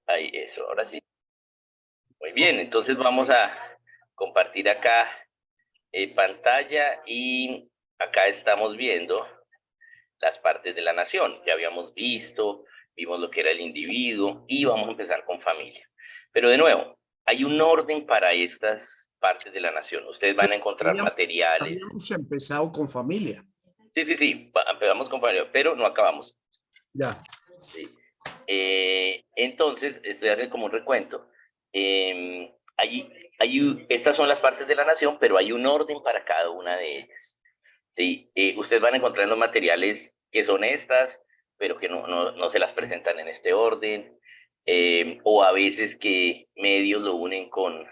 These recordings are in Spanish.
Ahí, eso, ahora sí. Muy bien, entonces vamos a compartir acá pantalla y acá estamos viendo las partes de la nación. Ya habíamos visto, vimos lo que era el individuo y vamos a empezar con familia. Pero de nuevo, hay un orden para estas partes de la nación. Ustedes van a encontrar Habíamos, materiales. habíamos empezado con familia. Sí, sí, sí, empezamos con familia, pero no acabamos. Ya. Sí. Entonces, estoy haciendo como un recuento. Estas son las partes de la nación, pero hay un orden para cada una de ellas. ¿Sí? Ustedes van encontrando materiales que son estas, pero que no se las presentan en este orden, o a veces que medios lo unen con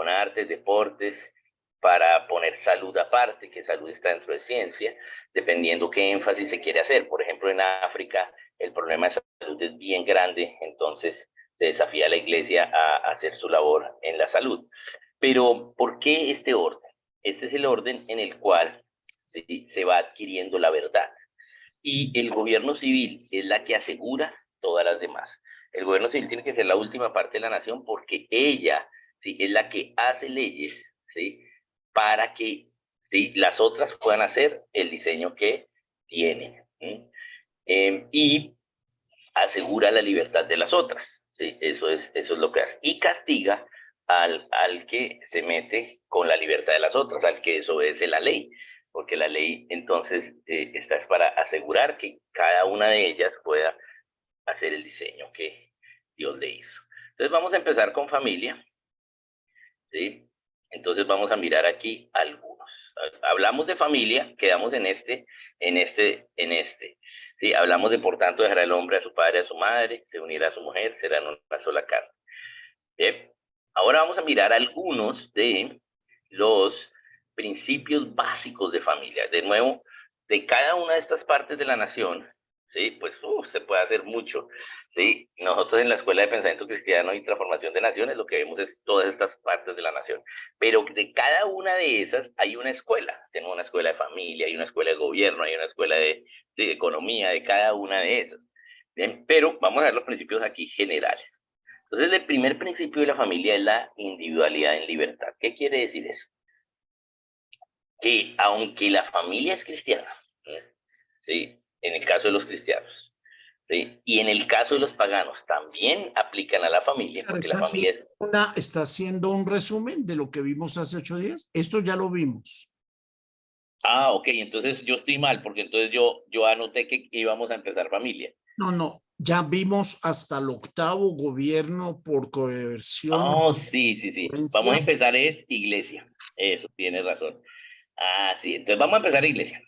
artes, deportes, para poner salud aparte, que salud está dentro de ciencia, dependiendo qué énfasis se quiere hacer. Por ejemplo, en África el problema de salud es bien grande, entonces se desafía a la iglesia a hacer su labor en la salud. Pero, ¿por qué este orden? Este es el orden en el cual se va adquiriendo la verdad. Y el gobierno civil es la que asegura todas las demás. El gobierno civil tiene que ser la última parte de la nación porque ella, ¿sí?, es la que hace leyes, ¿sí?, para que, ¿sí?, las otras puedan hacer el diseño que tienen. ¿Sí? Y asegura la libertad de las otras. ¿Sí? Eso es lo que hace. Y castiga al que se mete con la libertad de las otras, al que desobedece la ley, porque la ley entonces está es para asegurar que cada una de ellas pueda hacer el diseño que Dios le hizo. Entonces vamos a empezar con familia, ¿sí? Entonces vamos a mirar aquí algunos. Hablamos de familia, quedamos en este. ¿Sí? Hablamos de, por tanto, dejará el hombre a su padre y a su madre, se unirá a su mujer, serán una sola carne. ¿Bien? Ahora vamos a mirar algunos de los principios básicos de familia. De nuevo, de cada una de estas partes de la nación, ¿sí? Pues se puede hacer mucho. ¿Sí? Nosotros en la Escuela de Pensamiento Cristiano y Transformación de Naciones lo que vemos es todas estas partes de la nación. Pero de cada una de esas hay una escuela. Tenemos una escuela de familia, hay una escuela de gobierno, hay una escuela de economía, de cada una de esas. ¿Bien? Pero vamos a ver los principios aquí generales. Entonces, el primer principio de la familia es la individualidad en libertad. ¿Qué quiere decir eso? Que aunque la familia es cristiana, ¿sí? En el caso de los cristianos, ¿sí?, y en el caso de los paganos, también aplican a la familia, Claro, porque la familia es... está haciendo un resumen de lo que vimos hace 8 días. Esto ya lo vimos. Ah, ok, entonces yo estoy mal, porque entonces yo anoté que íbamos a empezar familia. No, no, ya vimos hasta el octavo gobierno por coerción o Oh, sí, sí, sí. Vamos a influencia. empezar es iglesia. Eso, tienes razón. Ah, sí, entonces vamos a empezar iglesia.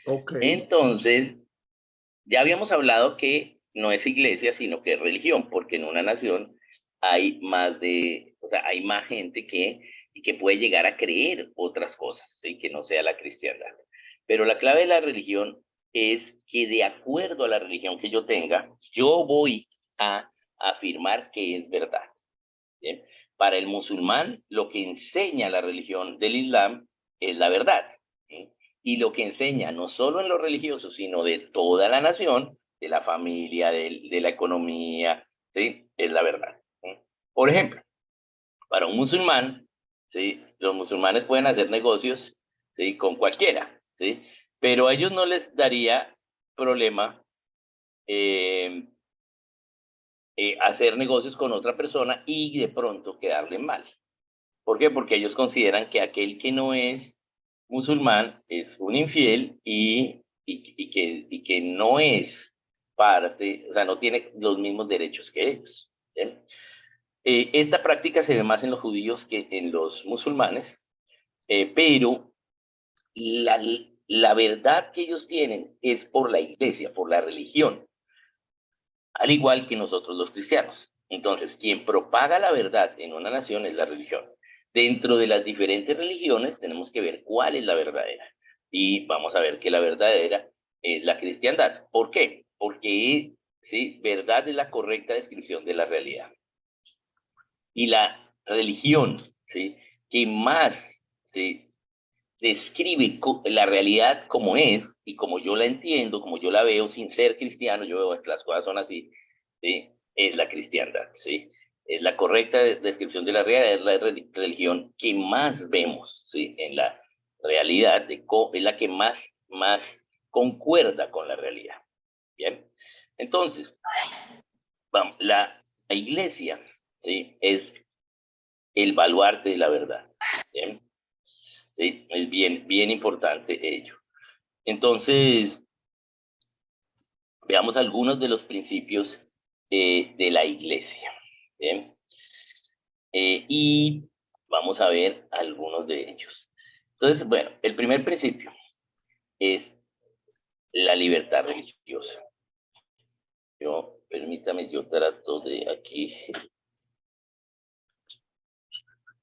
Ok, Entonces, ya habíamos hablado que no es iglesia, sino que es religión, porque en una nación hay o sea, hay más gente que puede llegar a creer otras cosas, ¿sí?, que no sea la cristiandad. Pero la clave de la religión es que de acuerdo a la religión que yo tenga, yo voy a afirmar que es verdad. ¿Bien? Para el musulmán, lo que enseña la religión del Islam es la verdad. ¿Sí? Y lo que enseña, no solo en lo religioso, sino de toda la nación, de la familia, de la economía, ¿sí?, es la verdad. ¿Sí? Por ejemplo, para un musulmán, ¿sí?, los musulmanes pueden hacer negocios, ¿sí?, con cualquiera, ¿sí?, pero a ellos no les daría problema eh, hacer negocios con otra persona y de pronto quedarle mal. ¿Por qué? Porque ellos consideran que aquel que no es musulmán es un infiel y que no es parte, o sea, no tiene los mismos derechos que ellos. ¿Bien? Esta práctica se ve más en los judíos que en los musulmanes, pero la, la verdad que ellos tienen es por la iglesia, por la religión, al igual que nosotros los cristianos. Entonces, quien propaga la verdad en una nación es la religión. Dentro de las diferentes religiones tenemos que ver cuál es la verdadera. Y vamos a ver que la verdadera es la cristiandad. ¿Por qué? Porque, ¿sí?, verdad es la correcta descripción de la realidad. Y la religión, ¿sí?, que más, ¿sí?, describe la realidad como es y como yo la entiendo, como yo la veo sin ser cristiano, yo veo las cosas son así, ¿sí?, es la cristiandad, ¿sí? Es la correcta descripción de la realidad, es la religión que más vemos, ¿sí? En la realidad, es la que más concuerda con la realidad. Bien, entonces, vamos, la iglesia, ¿sí? Es el baluarte de la verdad. Bien, ¿sí? Es bien importante ello. Entonces, veamos algunos de los principios de la iglesia. Bien, y vamos a ver algunos de ellos. Entonces, bueno, el primer principio es la libertad religiosa. Permítame, yo trato de aquí,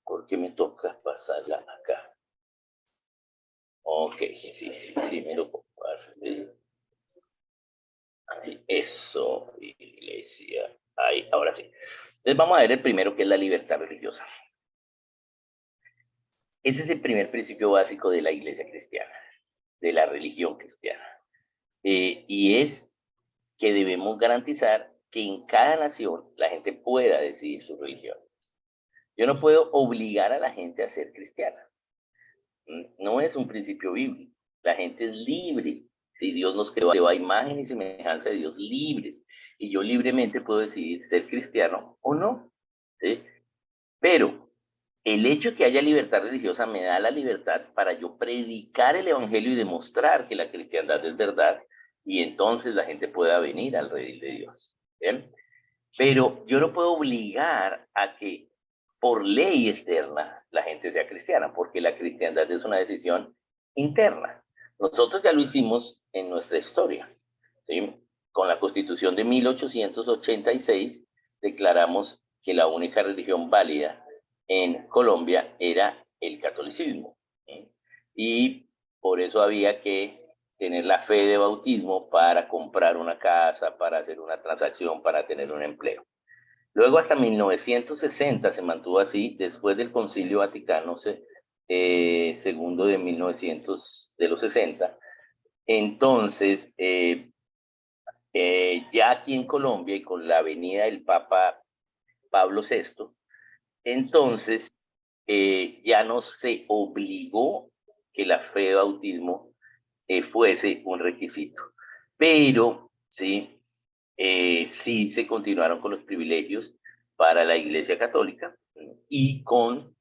porque me toca pasarla acá. Ok, sí, me lo comparto. Ahí, eso, iglesia. Ahí, ahora sí. Entonces vamos a ver el primero, que es la libertad religiosa. Ese es el primer principio básico de la iglesia cristiana, de la religión cristiana. Y es que debemos garantizar que en cada nación la gente pueda decidir su religión. Yo no puedo obligar a la gente a ser cristiana. No es un principio bíblico. La gente es libre. Si Dios nos creó a imagen y semejanza de Dios, libres. Y yo libremente puedo decidir ser cristiano o no. ¿Sí? Pero el hecho de que haya libertad religiosa me da la libertad para yo predicar el evangelio y demostrar que la cristiandad es verdad, y entonces la gente pueda venir al redil de Dios. ¿Bien? Pero yo no puedo obligar a que por ley externa la gente sea cristiana, porque la cristiandad es una decisión interna. Nosotros ya lo hicimos en nuestra historia, ¿sí? Con la Constitución de 1886 declaramos que la única religión válida en Colombia era el catolicismo, ¿sí? Y por eso había que tener la fe de bautismo para comprar una casa, para hacer una transacción, para tener un empleo. Luego hasta 1960 se mantuvo así, después del Concilio Vaticano segundo de 1960. Entonces, ya aquí en Colombia y con la venida del Papa Pablo VI, entonces ya no se obligó que la fe de bautismo fuese un requisito. Pero, sí, sí se continuaron con los privilegios para la Iglesia Católica y con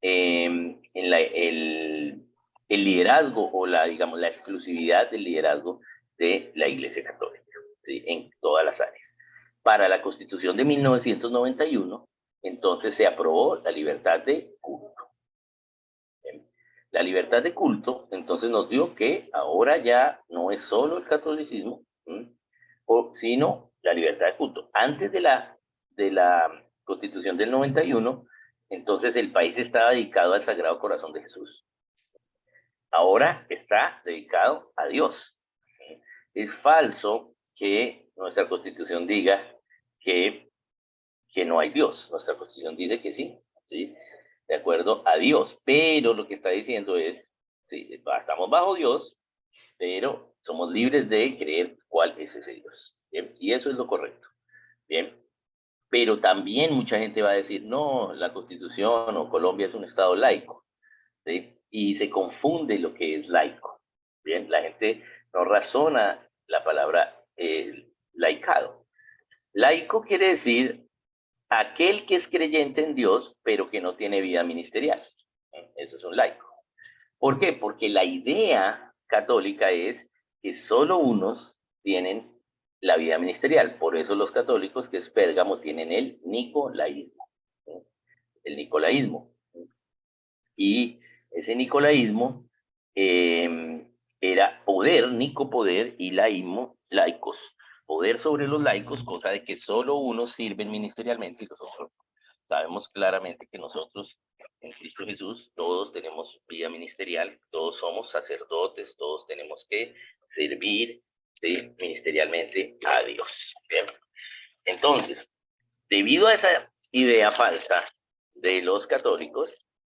el liderazgo o digamos, la exclusividad del liderazgo de la Iglesia Católica, ¿sí? En todas las áreas. Para la Constitución de 1991, entonces se aprobó la libertad de culto. La libertad de culto, entonces nos dio que ahora ya no es solo el catolicismo, sino la libertad de culto. Antes de la Constitución del 91, entonces el país estaba dedicado al Sagrado Corazón de Jesús. Ahora está dedicado a Dios. Es falso que nuestra Constitución diga que no hay Dios. Nuestra Constitución dice que sí, ¿sí? De acuerdo a Dios, pero lo que está diciendo es, sí, estamos bajo Dios, pero somos libres de creer cuál es ese Dios. ¿Bien? Y eso es lo correcto. Bien, pero también mucha gente va a decir, no, la Constitución o Colombia es un Estado laico, ¿sí? Y se confunde lo que es laico. Bien, la gente no razona la palabra laicado. Laico quiere decir aquel que es creyente en Dios, pero que no tiene vida ministerial. Eso es un laico. ¿Por qué? Porque la idea católica es que solo unos tienen la vida ministerial. Por eso los católicos, que es Pérgamo, tienen el nicolaísmo. El nicolaísmo. Y ese nicolaísmo era poder, nicopoder, y laísmo, laicos. Poder sobre los laicos, cosa de que solo unos sirven ministerialmente y los otros. Sabemos claramente que nosotros, en Cristo Jesús, todos tenemos vida ministerial, todos somos sacerdotes, todos tenemos que servir, ¿sí?, ministerialmente a Dios. Bien. Entonces, debido a esa idea falsa de los católicos,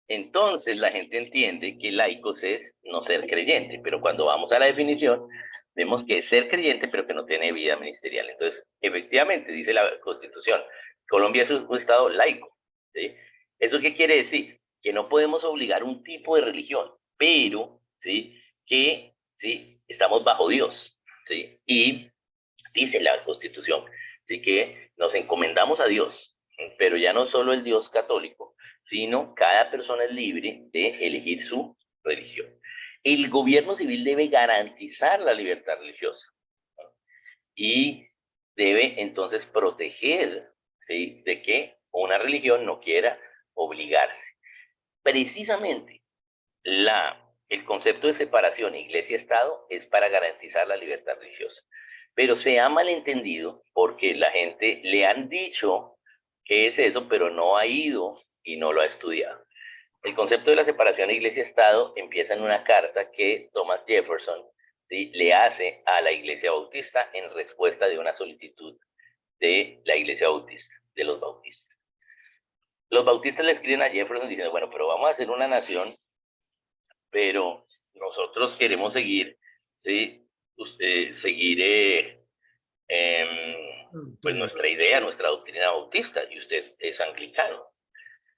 entonces la gente entiende que laicos es no ser creyente, pero cuando vamos a la definición, vemos que es ser creyente, pero que no tiene vida ministerial. Entonces, efectivamente, dice la Constitución, Colombia es un estado laico, ¿sí? ¿Eso qué quiere decir? Que no podemos obligar un tipo de religión, pero, ¿sí? Que, ¿sí? Estamos bajo Dios, ¿sí? Y dice la Constitución, ¿sí? Que nos encomendamos a Dios, pero ya no solo el Dios católico, sino cada persona es libre de elegir su religión. El gobierno civil debe garantizar la libertad religiosa, ¿no? Y debe entonces proteger, ¿sí? De que una religión no quiera obligarse. Precisamente el concepto de separación iglesia-estado es para garantizar la libertad religiosa. Pero se ha malentendido porque la gente le han dicho qué es eso, pero no ha ido y no lo ha estudiado. El concepto de la separación iglesia-estado empieza en una carta que Thomas Jefferson, ¿sí? Le hace a la iglesia bautista en respuesta de una solicitud de la iglesia bautista, de los bautistas. Los bautistas le escriben a Jefferson diciendo, bueno, pero vamos a hacer una nación, pero nosotros queremos seguir, ¿sí? Seguir pues nuestra idea, nuestra doctrina bautista, y usted es anglicano,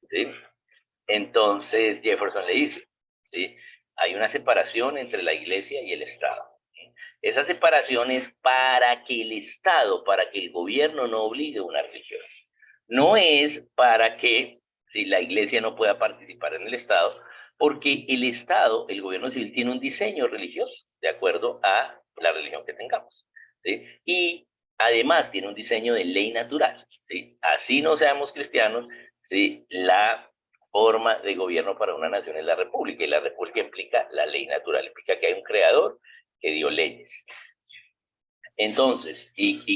¿sí? Entonces Jefferson le dice, ¿sí? Hay una separación entre la iglesia y el Estado. ¿Sí? Esa separación es para que el Estado, para que el gobierno no obligue a una religión. No es para que si la iglesia no pueda participar en el Estado, porque el Estado, el gobierno civil, tiene un diseño religioso de acuerdo a la religión que tengamos, ¿sí? Y además tiene un diseño de ley natural, ¿sí? Así no seamos cristianos, ¿sí? La forma de gobierno para una nación es la república, y la república implica la ley natural, implica que hay un creador que dio leyes. Entonces,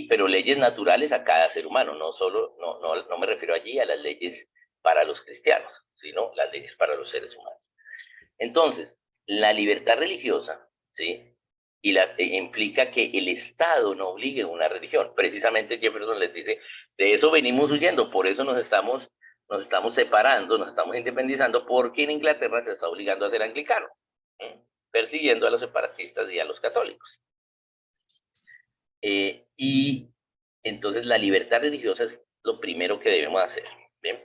pero leyes naturales a cada ser humano, no me refiero allí a las leyes para los cristianos, sino las leyes para los seres humanos. Entonces, la libertad religiosa, ¿sí? Implica que el Estado no obligue a una religión. Precisamente Jefferson les dice, de eso venimos huyendo, por eso nos estamos separando, nos estamos independizando, porque en Inglaterra se está obligando a ser anglicano, ¿sí? Persiguiendo a los separatistas y a los católicos. Y entonces la libertad religiosa es lo primero que debemos hacer. ¿Bien?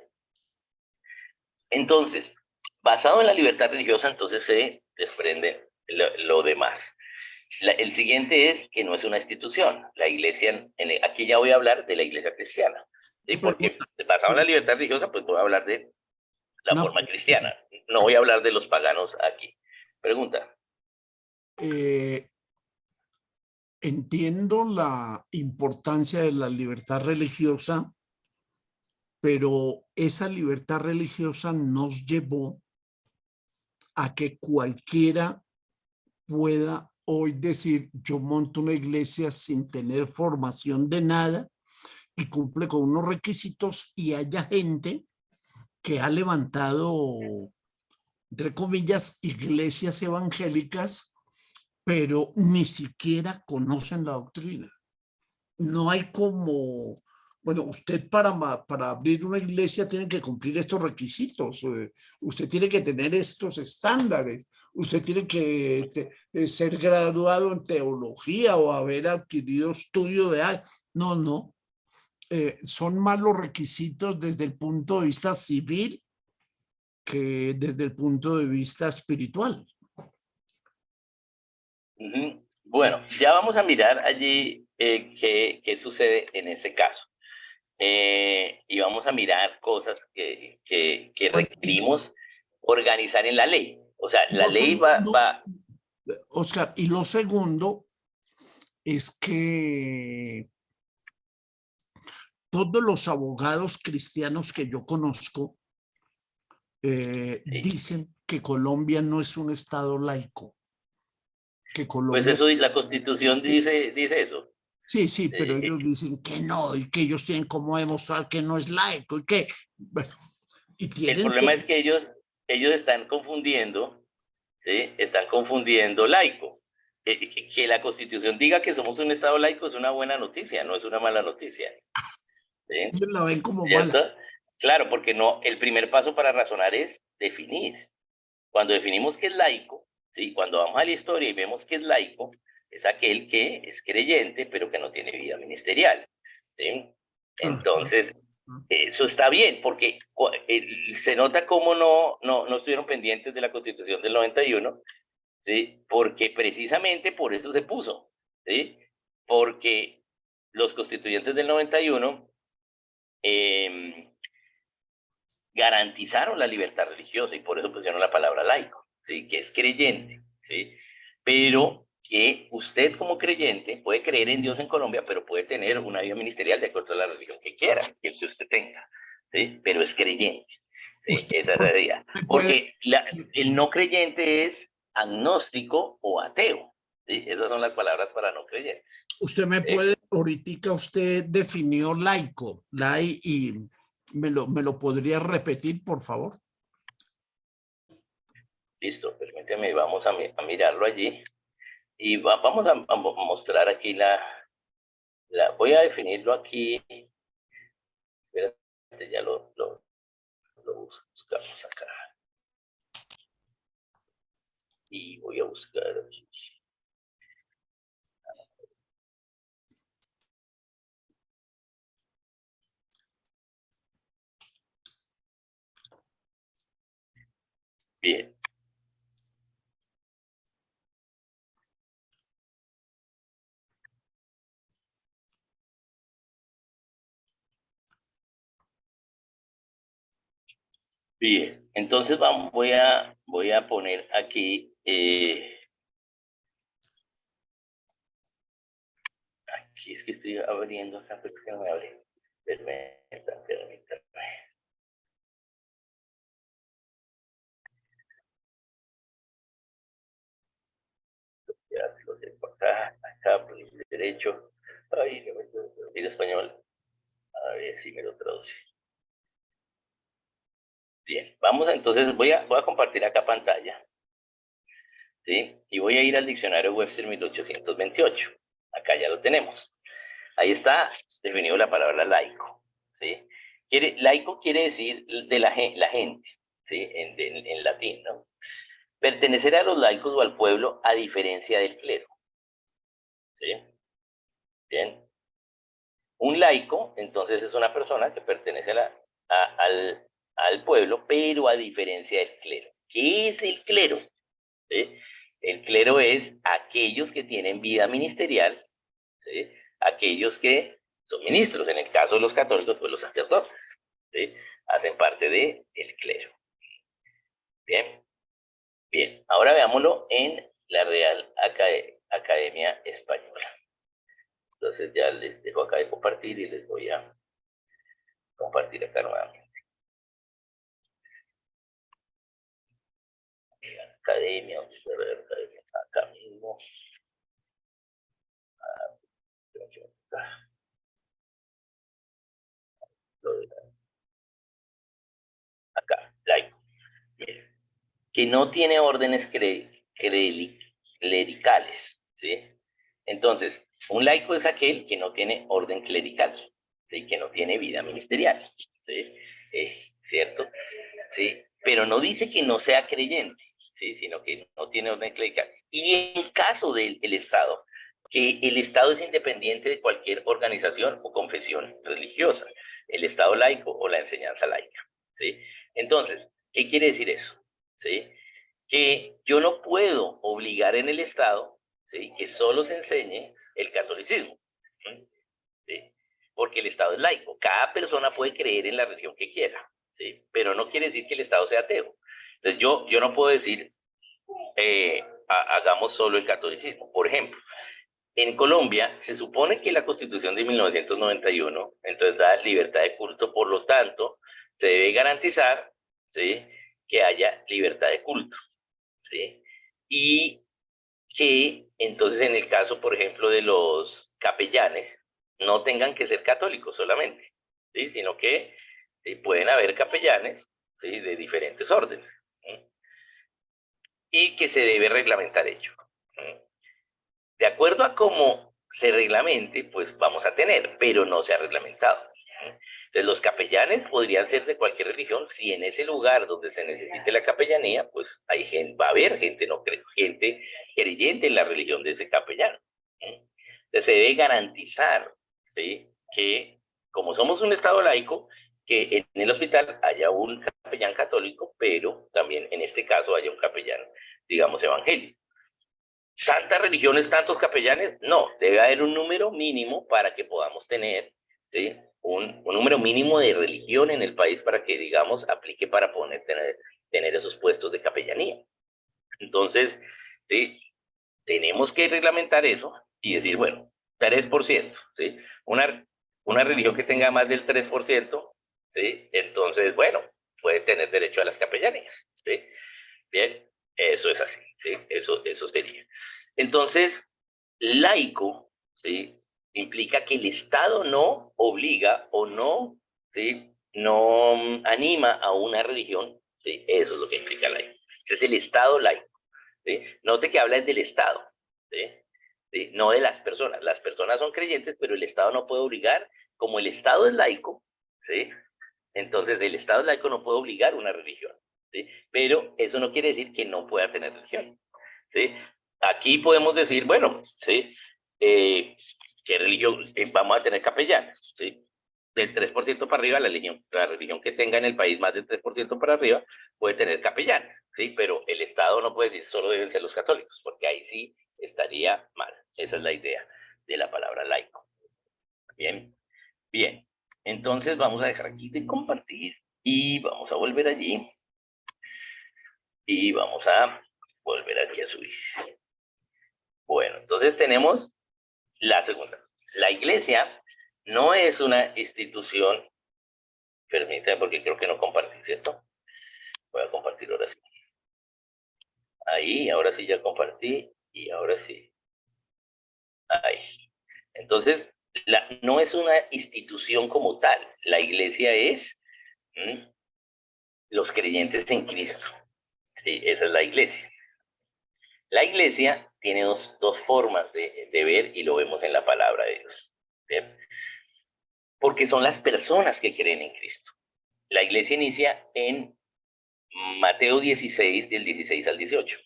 Entonces, basado en la libertad religiosa, entonces se desprende lo demás. El siguiente es que no es una institución. La iglesia, aquí ya voy a hablar de la iglesia cristiana, ¿sí? Porque basado en la libertad religiosa, pues voy a hablar de la forma cristiana. No voy a hablar de los paganos aquí. Pregunta. Entiendo la importancia de la libertad religiosa, pero esa libertad religiosa nos llevó a que cualquiera pueda hoy decir, yo monto una iglesia sin tener formación de nada y cumple con unos requisitos, y haya gente que ha levantado, entre comillas, iglesias evangélicas, pero ni siquiera conocen la doctrina. No hay como, bueno, usted para abrir una iglesia tiene que cumplir estos requisitos, usted tiene que tener estos estándares, usted tiene que ser graduado en teología o haber adquirido estudio de algo. No, no, son más los requisitos desde el punto de vista civil que desde el punto de vista espiritual. Bueno, ya vamos a mirar allí qué sucede en ese caso. Y vamos a mirar cosas que requerimos organizar en la ley. O sea, la ley va... Oscar, y lo segundo es que todos los abogados cristianos que yo conozco Sí. dicen que Colombia no es un estado laico. Que Colombia... Pues eso, la Constitución dice eso. Sí, pero ellos dicen que no, y que ellos tienen cómo demostrar que no es laico, y que... Bueno, y tienen... El problema es que ellos están confundiendo, ¿sí? Están confundiendo laico. Que la Constitución diga que somos un estado laico es una buena noticia, no es una mala noticia, ¿sí? Ellos la ven como ¿Cierto? mala. Claro, porque no, el primer paso para razonar es definir. Cuando definimos qué es laico, ¿sí? Cuando vamos a la historia y vemos qué es laico, es aquel que es creyente, pero que no tiene vida ministerial, ¿sí? Entonces, eso está bien, porque se nota cómo no estuvieron pendientes de la Constitución del 91, ¿sí? Porque precisamente por eso se puso, ¿sí? Porque los constituyentes del 91 garantizaron la libertad religiosa y por eso pusieron la palabra laico, ¿sí? Que es creyente, ¿sí? Pero que usted como creyente puede creer en Dios en Colombia, pero puede tener una vida ministerial de acuerdo a la religión que quiera, que usted tenga, ¿sí? Pero es creyente, ¿sí? Esa es la idea. Porque el no creyente es agnóstico o ateo, ¿sí? Esas son las palabras para no creyentes. Usted me puede, ahorita usted definió laico, y me lo podría repetir, por favor. Listo, permíteme, vamos a mirarlo allí. Y vamos a mostrar aquí voy a definirlo aquí. Espérate, ya lo buscamos acá. Y voy a buscar aquí. Bien. Bien, entonces voy a poner aquí, aquí es que estoy abriendo acá, pero es que no me abre. Permítame. Ya lo tengo acá, por el derecho. Ay, no me puedo traducir español. A ver si me lo traduce. Bien, vamos entonces, voy a compartir acá pantalla. ¿Sí? Y voy a ir al diccionario Webster 1828. Acá ya lo tenemos. Ahí está definido la palabra laico, ¿sí? Laico quiere decir de la gente, ¿sí? En latín, ¿no? Pertenecer a los laicos o al pueblo a diferencia del clero, ¿sí? Bien. Un laico, entonces, es una persona que pertenece al pueblo, pero a diferencia del clero. ¿Qué es el clero? ¿Sí? El clero es aquellos que tienen vida ministerial, ¿sí? Aquellos que son ministros, en el caso de los católicos, pues los sacerdotes, ¿sí? Hacen parte del clero. Bien, bien. Ahora veámoslo en la Real Academia Española. Entonces ya les dejo acá de compartir y les voy a compartir acá nuevamente. Academia, acá mismo. Acá, laico. Que no tiene órdenes clericales, ¿sí? Entonces, un laico es aquel que no tiene orden clerical, ¿sí? Que no tiene vida ministerial, ¿sí? ¿Cierto? ¿Sí? Pero no dice que no sea creyente, ¿sí? Sino que no tiene orden clerical. Y en caso del Estado, que el Estado es independiente de cualquier organización o confesión religiosa, el Estado laico o la enseñanza laica, ¿sí? Entonces, ¿qué quiere decir eso? ¿Sí? Que yo no puedo obligar en el Estado, ¿sí? Que solo se enseñe el catolicismo, ¿sí? Porque el Estado es laico. Cada persona puede creer en la religión que quiera, ¿sí? Pero no quiere decir que el Estado sea ateo. Entonces yo no puedo decir, hagamos solo el catolicismo. Por ejemplo, en Colombia se supone que la Constitución de 1991 entonces da libertad de culto, por lo tanto, se debe garantizar, ¿sí? Que haya libertad de culto, ¿sí? Y que entonces en el caso, por ejemplo, de los capellanes, no tengan que ser católicos solamente, ¿sí? Sino que pueden haber capellanes, ¿sí? De diferentes órdenes, ¿sí? Y que se debe reglamentar ello, ¿sí? De acuerdo a cómo se reglamente, pues vamos a tener, pero no se ha reglamentado. Entonces, los capellanes podrían ser de cualquier religión si en ese lugar donde se necesite la capellanía, pues hay gente, va a haber gente, no creo, gente creyente en la religión de ese capellán. Entonces, se debe garantizar, ¿sí?, que como somos un Estado laico, que en el hospital haya un capellán católico, pero también en este caso haya un capellán, digamos, evangélico. ¿Tantas religiones, tantos capellanes? No, debe haber un número mínimo para que podamos tener, ¿sí?, un número mínimo de religión en el país para que, digamos, aplique para poder tener esos puestos de capellanía. Entonces, ¿sí?, tenemos que reglamentar eso y decir, bueno, 3%, ¿sí? Una religión que tenga más del 3%, ¿sí?, entonces, bueno, puede tener derecho a las capellanías, ¿sí? Bien, eso es así, ¿sí? Eso sería. Entonces, laico, ¿sí?, implica que el Estado no obliga o no, ¿sí?, no anima a una religión, ¿sí? Eso es lo que implica laico. Ese es el Estado laico, ¿sí? Note que habla del Estado, ¿sí? ¿Sí? No de las personas. Las personas son creyentes, pero el Estado no puede obligar, como el Estado es laico, ¿sí? Entonces, el Estado laico no puede obligar una religión, ¿sí? Pero eso no quiere decir que no pueda tener religión, ¿sí? Aquí podemos decir, bueno, ¿sí?, ¿qué religión? Vamos a tener capellanes, ¿sí? Del 3% para arriba, la religión que tenga en el país más del 3% para arriba puede tener capellanes, ¿sí? Pero el Estado no puede decir solo deben ser los católicos, porque ahí sí estaría mal. Esa es la idea de la palabra laico. Bien, bien. Entonces vamos a dejar aquí de compartir y vamos a volver allí. Y vamos a volver aquí a subir. Bueno, entonces tenemos la segunda. La iglesia no es una institución, permítame porque creo que no compartí, ¿cierto? Voy a compartir ahora sí. Ahí, ahora sí ya compartí y ahora sí. Ahí. Entonces, no es una institución como tal. La iglesia es los creyentes en Cristo. Sí, esa es la iglesia. La iglesia tiene dos formas de ver y lo vemos en la palabra de Dios. ¿Bien? Porque son las personas que creen en Cristo. La iglesia inicia en Mateo 16, del 16 al 18,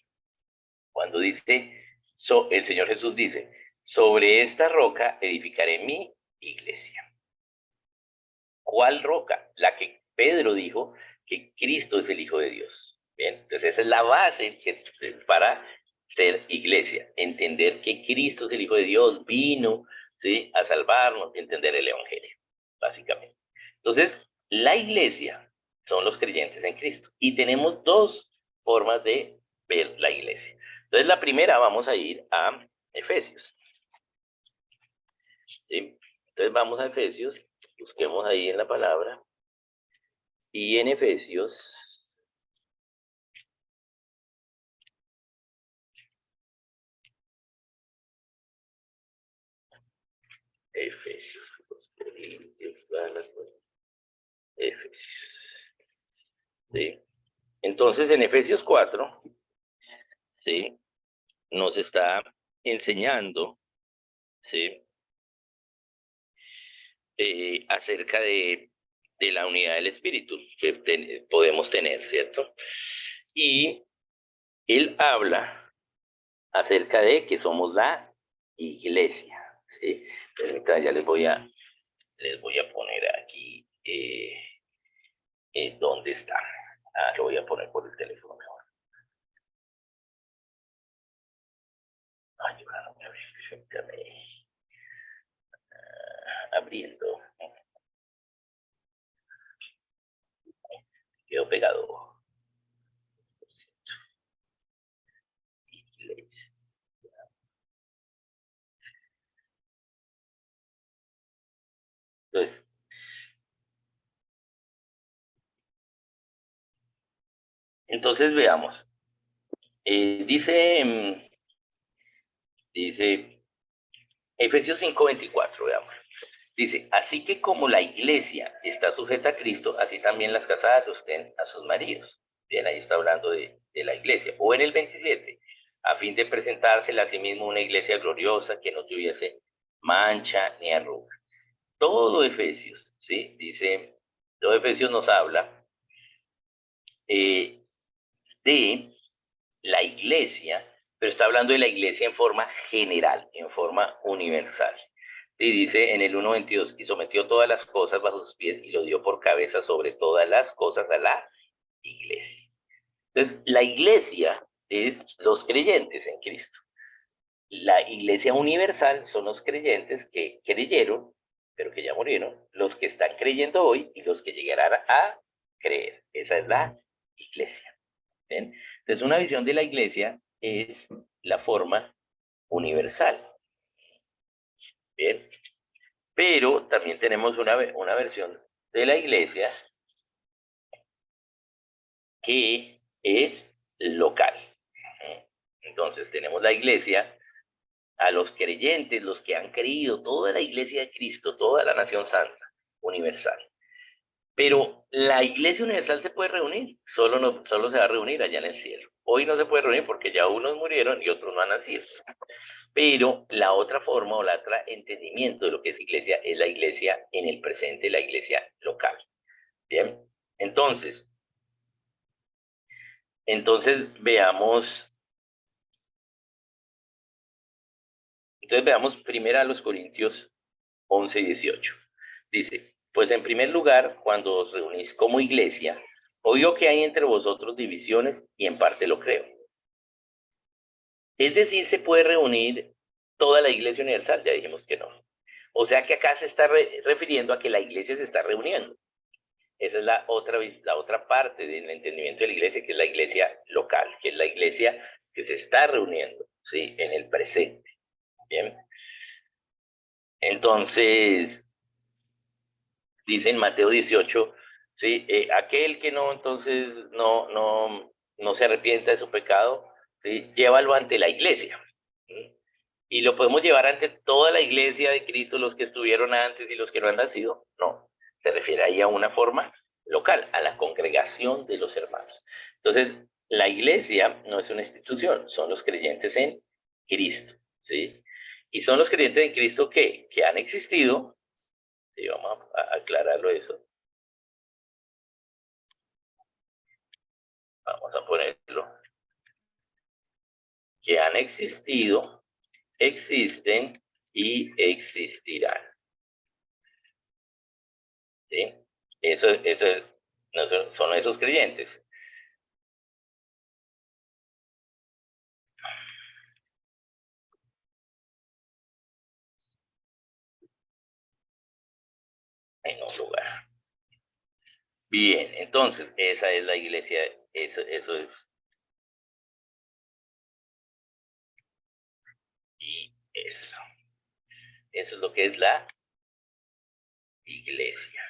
cuando dice, el Señor Jesús dice, sobre esta roca edificaré mi iglesia. ¿Cuál roca? La que Pedro dijo que Cristo es el Hijo de Dios. Bien, entonces esa es la base para ser iglesia, entender que Cristo es el Hijo de Dios, vino, ¿sí?, a salvarnos, entender el Evangelio, básicamente. Entonces, la iglesia son los creyentes en Cristo y tenemos dos formas de ver la iglesia. Entonces, la primera, vamos a ir a Efesios. ¿Sí? Entonces, vamos a Efesios, busquemos ahí en la palabra, y en Efesios, Efesios. ¿Sí? Entonces, en Efesios 4, ¿sí?, nos está enseñando, ¿sí?, acerca de la unidad del Espíritu que podemos tener, ¿cierto? Y él habla acerca de que somos la iglesia, ¿sí? Permítanme, ya les voy a poner aquí dónde está. Lo voy a poner por el teléfono mejor. Ay, no me abre, permítame. Abriendo. Quedó pegado. Iglesia. Entonces veamos. Dice Efesios 5:24, veamos. Dice, así que como la iglesia está sujeta a Cristo, así también las casadas lo estén a sus maridos. Bien, ahí está hablando de la iglesia. O en el 27, a fin de presentársela a sí mismo una iglesia gloriosa que no tuviese mancha ni arruga. todo Efesios, ¿sí? Dice, todo Efesios nos habla de la iglesia, pero está hablando de la iglesia en forma general, en forma universal. Y dice en el 1:22, y sometió todas las cosas bajo sus pies y lo dio por cabeza sobre todas las cosas a la iglesia. Entonces, la iglesia es los creyentes en Cristo. La iglesia universal son los creyentes que creyeron, pero que ya murieron, los que están creyendo hoy y los que llegarán a creer. Esa es la iglesia. ¿Bien? Entonces, una visión de la iglesia es la forma universal. Bien, pero también tenemos una versión de la iglesia que es local. Entonces, tenemos la iglesia a los creyentes, los que han creído, toda la iglesia de Cristo, toda la nación santa, universal. Pero la iglesia universal se puede reunir, solo se va a reunir allá en el cielo. Hoy no se puede reunir porque ya unos murieron y otros no han nacido. Pero la otra forma o la otra entendimiento de lo que es iglesia es la iglesia en el presente, la iglesia local. Bien, entonces veamos primero a los Corintios 11:18. Dice, pues en primer lugar, cuando os reunís como iglesia, oigo que hay entre vosotros divisiones y en parte lo creo. Es decir, se puede reunir toda la iglesia universal, ya dijimos que no. O sea que acá se está refiriendo a que la iglesia se está reuniendo. Esa es la otra parte del entendimiento de la iglesia, que es la iglesia local, que es la iglesia que se está reuniendo, ¿sí? En el presente. Bien. Entonces, dice en Mateo 18, ¿sí? Aquel que entonces no se arrepienta de su pecado, ¿sí? Llévalo ante la iglesia. ¿Sí? Y lo podemos llevar ante toda la iglesia de Cristo, los que estuvieron antes y los que no han nacido. No, se refiere ahí a una forma local, a la congregación de los hermanos. Entonces, la iglesia no es una institución, son los creyentes en Cristo, ¿sí? Y son los creyentes en Cristo que han existido. Sí, vamos a aclararlo eso. Vamos a ponerlo. Que han existido, existen y existirán. ¿Sí? Eso no, son esos creyentes. En un lugar. Bien, entonces, esa es la iglesia, eso es. Y eso es lo que es la iglesia.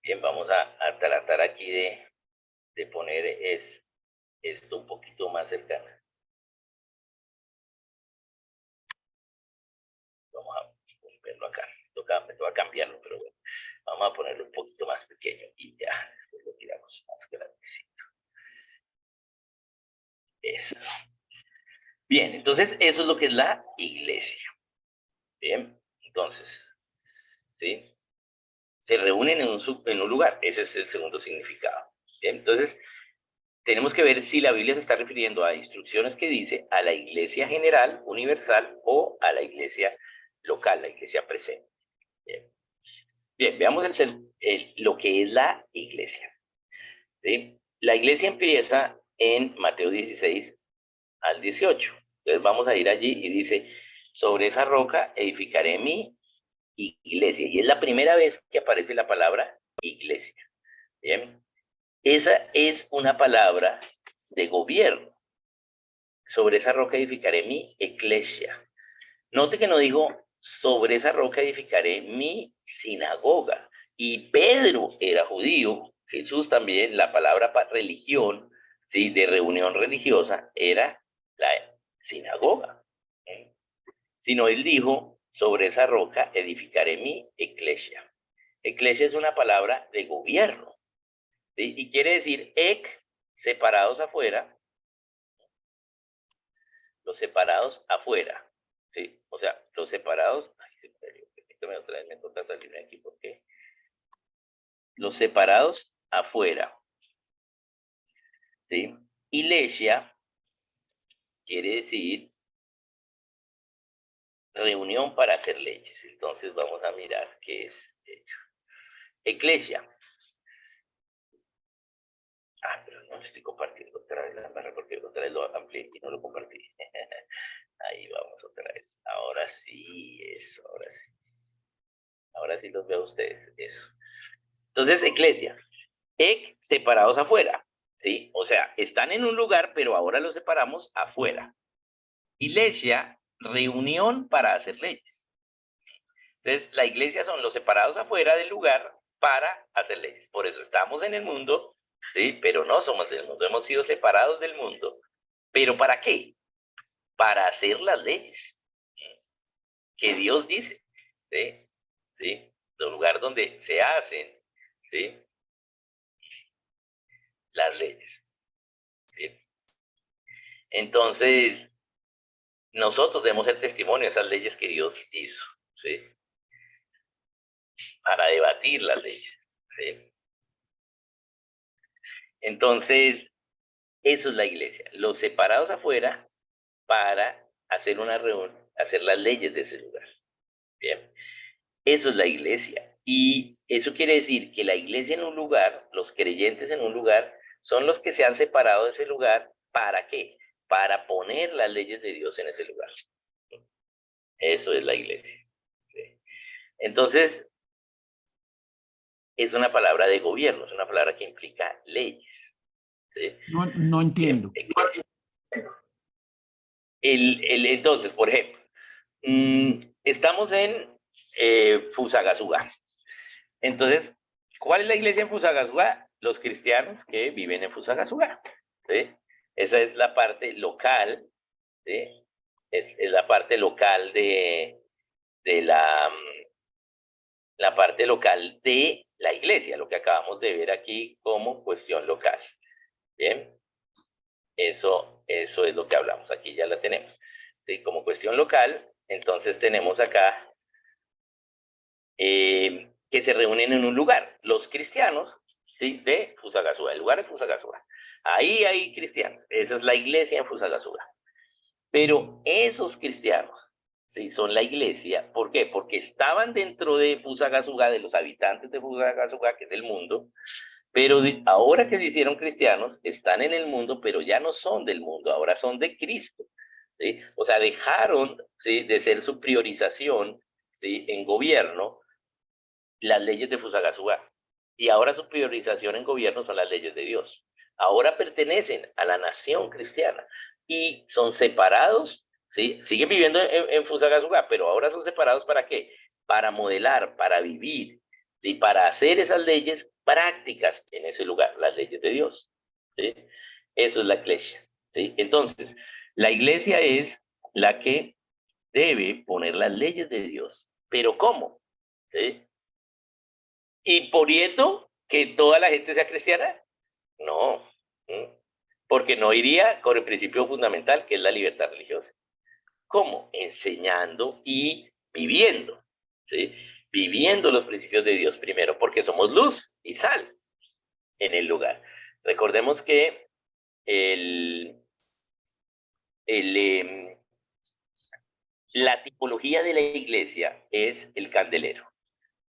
Bien, vamos a tratar aquí de poner esto un poquito más cercano. Vamos a verlo acá. Me toca cambiarlo, pero bueno. Vamos a ponerlo un poquito más pequeño y ya, después lo tiramos más grandecito. Eso. Bien, entonces eso es lo que es la iglesia. Bien, entonces, ¿sí? Se reúnen en un lugar. Ese es el segundo significado. Bien, entonces, tenemos que ver si la Biblia se está refiriendo a instrucciones que dice a la iglesia general, universal, o a la iglesia local, la iglesia presente. Bien, bien veamos lo que es la iglesia. ¿Sí? La iglesia empieza en Mateo 16 al 18. Entonces vamos a ir allí y dice, sobre esa roca edificaré mi iglesia. Y es la primera vez que aparece la palabra iglesia. Bien, esa es una palabra de gobierno. Sobre esa roca edificaré mi iglesia. Note que no dijo, sobre esa roca edificaré mi sinagoga. Y Pedro era judío, Jesús también, la palabra religión, ¿sí? De reunión religiosa, era la sinagoga. ¿Eh? Sino él dijo, sobre esa roca edificaré mi iglesia. Iglesia es una palabra de gobierno, ¿sí? Y quiere decir separados afuera, los separados afuera, ¿sí? O sea, los separados, Permítame otra vez, me toca salirme aquí porque los separados afuera, ¿sí? Iglesia quiere decir reunión para hacer leyes. Entonces vamos a mirar qué es ello. Eclesia. Pero no estoy compartiendo otra vez la barra porque otra vez lo amplié y no lo compartí. Ahí vamos otra vez. Ahora sí, eso, ahora sí. Ahora sí los veo a ustedes, eso. Entonces, eclesia. Separados afuera, ¿sí? O sea, están en un lugar, pero ahora los separamos afuera. Iglesia, reunión para hacer leyes. Entonces, la iglesia son los separados afuera del lugar para hacer leyes. Por eso estamos en el mundo, ¿sí? Pero no somos del mundo, hemos sido separados del mundo. ¿Pero para qué? Para hacer las leyes que Dios dice, ¿sí? ¿Sí? El lugar donde se hacen, ¿sí? Las leyes, ¿sí? Entonces, nosotros debemos el testimonio de esas leyes que Dios hizo, ¿sí? Para debatir las leyes, ¿sí? Entonces, eso es la iglesia. Los separados afuera para hacer una reunión, hacer las leyes de ese lugar. Bien. Eso es la iglesia. Y eso quiere decir que la iglesia en un lugar, los creyentes en un lugar, son los que se han separado de ese lugar. ¿Para qué? Para poner las leyes de Dios en ese lugar. Eso es la iglesia. ¿Sí? Entonces, es una palabra de gobierno, es una palabra que implica leyes. ¿Sí? No entiendo. Entonces, por ejemplo, estamos en Fusagasugá. Entonces, ¿cuál es la iglesia en Fusagasugá? Los cristianos que viven en Fusagasugá. ¿Sí? Esa es la parte local, ¿sí? Es la parte local de la parte local de la iglesia, lo que acabamos de ver aquí como cuestión local. Bien, eso es lo que hablamos, aquí ya la tenemos. ¿Sí? Como cuestión local, entonces tenemos acá que se reúnen en un lugar, los cristianos, ¿sí? De Fusagasugá, el lugar de Fusagasugá. Ahí hay cristianos, esa es la iglesia en Fusagasugá. Pero esos cristianos, ¿sí? Son la iglesia, ¿por qué? Porque estaban dentro de Fusagasugá, de los habitantes de Fusagasugá, que es del mundo, pero ahora que se hicieron cristianos, están en el mundo, pero ya no son del mundo, ahora son de Cristo. ¿Sí? O sea, dejaron, ¿sí? De ser su priorización, ¿sí? En gobierno, las leyes de Fusagasugá. Y ahora su priorización en gobierno son las leyes de Dios. Ahora pertenecen a la nación cristiana y son separados, ¿sí? Siguen viviendo en Fusagasugá, pero ahora son separados ¿para qué? Para modelar, para vivir y para hacer esas leyes prácticas en ese lugar, las leyes de Dios. ¿Sí? Eso es la iglesia. ¿Sí? Entonces, la iglesia es la que debe poner las leyes de Dios. ¿Pero cómo? ¿Sí? ¿Imponiendo que toda la gente sea cristiana? No, porque no iría con el principio fundamental que es la libertad religiosa. ¿Cómo? Enseñando y viviendo, ¿sí? Viviendo los principios de Dios primero, porque somos luz y sal en el lugar. Recordemos que el, la tipología de la iglesia es el candelero,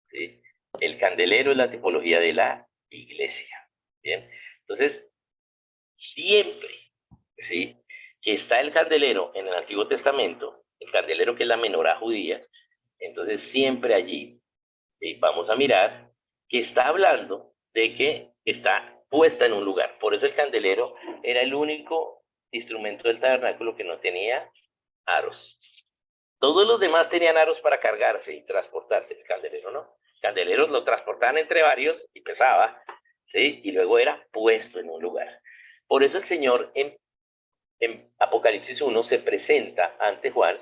¿sí? El candelero es la tipología de la iglesia. Bien, entonces, siempre, ¿sí? Que está el candelero en el Antiguo Testamento, el candelero que es la menorá judía, entonces siempre allí vamos a mirar que está hablando de que está puesta en un lugar. Por eso el candelero era el único instrumento del tabernáculo que no tenía aros. Todos los demás tenían aros para cargarse y transportarse, el candelero no. El candelero lo transportaban entre varios y pesaba, ¿sí? Y luego era puesto en un lugar. Por eso el Señor en Apocalipsis 1 se presenta ante Juan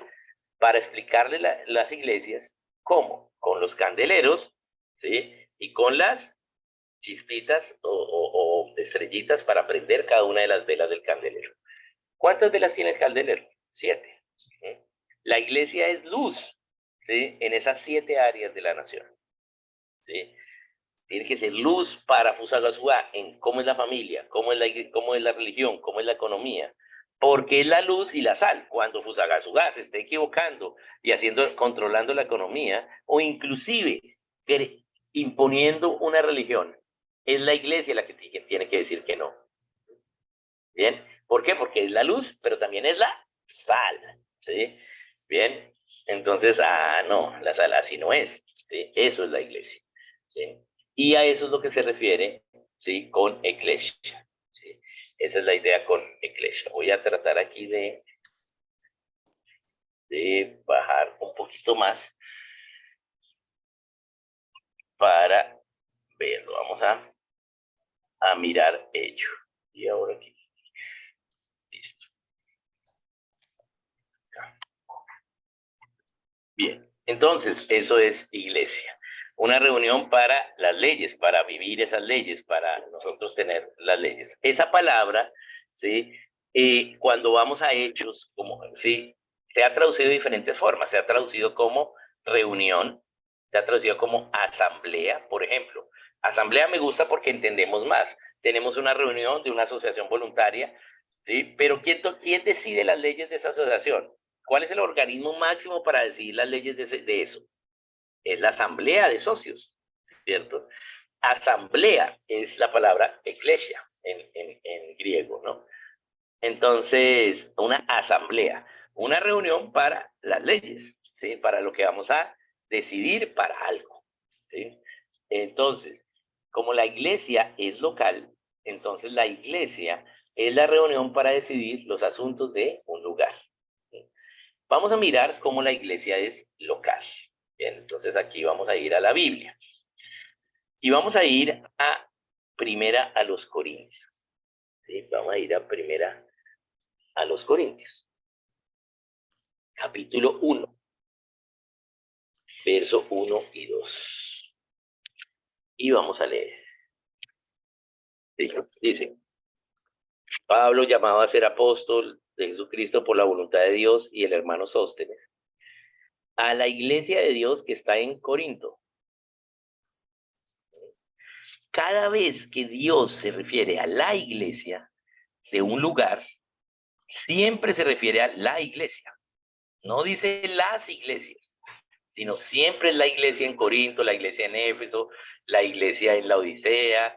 para explicarle las iglesias cómo, con los candeleros, ¿sí? Y con las chispitas o estrellitas para prender cada una de las velas del candelero. ¿Cuántas velas tiene el candelero? 7. ¿Sí? La iglesia es luz, ¿sí? En esas 7 áreas de la nación, ¿sí? Tiene que ser luz para Fusagasugá en cómo es la familia, cómo es la religión, cómo es la economía. Porque es la luz y la sal. Cuando Fusagasugá se esté equivocando y controlando la economía, o inclusive imponiendo una religión, es la iglesia la que tiene que decir que no. ¿Bien? ¿Por qué? Porque es la luz, pero también es la sal. ¿Sí? Bien. Entonces, no, la sal así no es. ¿Sí? Eso es la iglesia. ¿Sí? Y a eso es lo que se refiere, ¿sí? Con eclesia. ¿Sí? Esa es la idea con eclesia. Voy a tratar aquí de bajar un poquito más para verlo. Vamos a mirar ello. Y ahora aquí. Listo. Bien, entonces eso es iglesia. Una reunión para las leyes, para vivir esas leyes, para nosotros tener las leyes. Esa palabra, ¿sí? Cuando vamos a Hechos, ¿sí? Se ha traducido de diferentes formas. Se ha traducido como reunión, se ha traducido como asamblea, por ejemplo. Asamblea me gusta porque entendemos más. Tenemos una reunión de una asociación voluntaria, ¿sí? Pero ¿quién decide las leyes de esa asociación? ¿Cuál es el organismo máximo para decidir las leyes de eso? Es la asamblea de socios, ¿cierto? Asamblea es la palabra eclesia en griego, ¿no? Entonces, una asamblea, una reunión para las leyes, ¿sí? Para lo que vamos a decidir para algo, ¿sí? Entonces, como la iglesia es local, entonces la iglesia es la reunión para decidir los asuntos de un lugar. ¿Sí? Vamos a mirar cómo la iglesia es local. Bien, entonces aquí vamos a ir a la Biblia. Y vamos a ir a primera a los Corintios. ¿Sí? Vamos a ir a primera a los Corintios. Capítulo 1, verso 1 y 2. Y vamos a leer. Dice, Pablo, llamado a ser apóstol de Jesucristo por la voluntad de Dios, y el hermano Sóstenes, a la iglesia de Dios que está en Corinto. Cada vez que Dios se refiere a la iglesia de un lugar, siempre se refiere a la iglesia. No dice las iglesias, sino siempre es la iglesia en Corinto, la iglesia en Éfeso, la iglesia en la Odisea,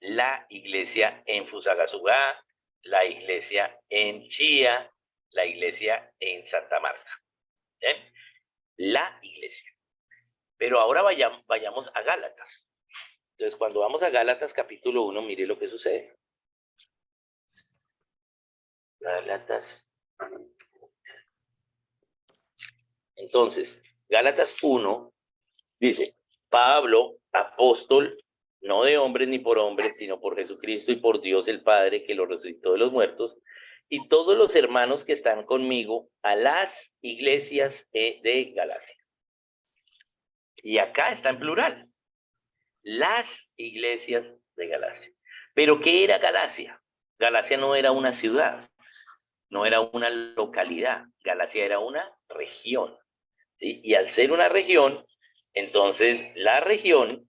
la iglesia en Fusagasugá, la iglesia en Chía, la iglesia en Santa Marta. ¿Bien? La iglesia. Pero ahora vayamos a Gálatas. Entonces, cuando vamos a Gálatas capítulo 1, mire lo que sucede. Gálatas. Entonces, Gálatas 1 dice, Pablo, apóstol, no de hombres ni por hombres, sino por Jesucristo y por Dios el Padre que lo resucitó de los muertos, y todos los hermanos que están conmigo a las iglesias de Galacia. Y acá está en plural, las iglesias de Galacia. ¿Pero qué era Galacia? Galacia no era una ciudad, no era una localidad, Galacia era una región, ¿sí? Y al ser una región, entonces la región,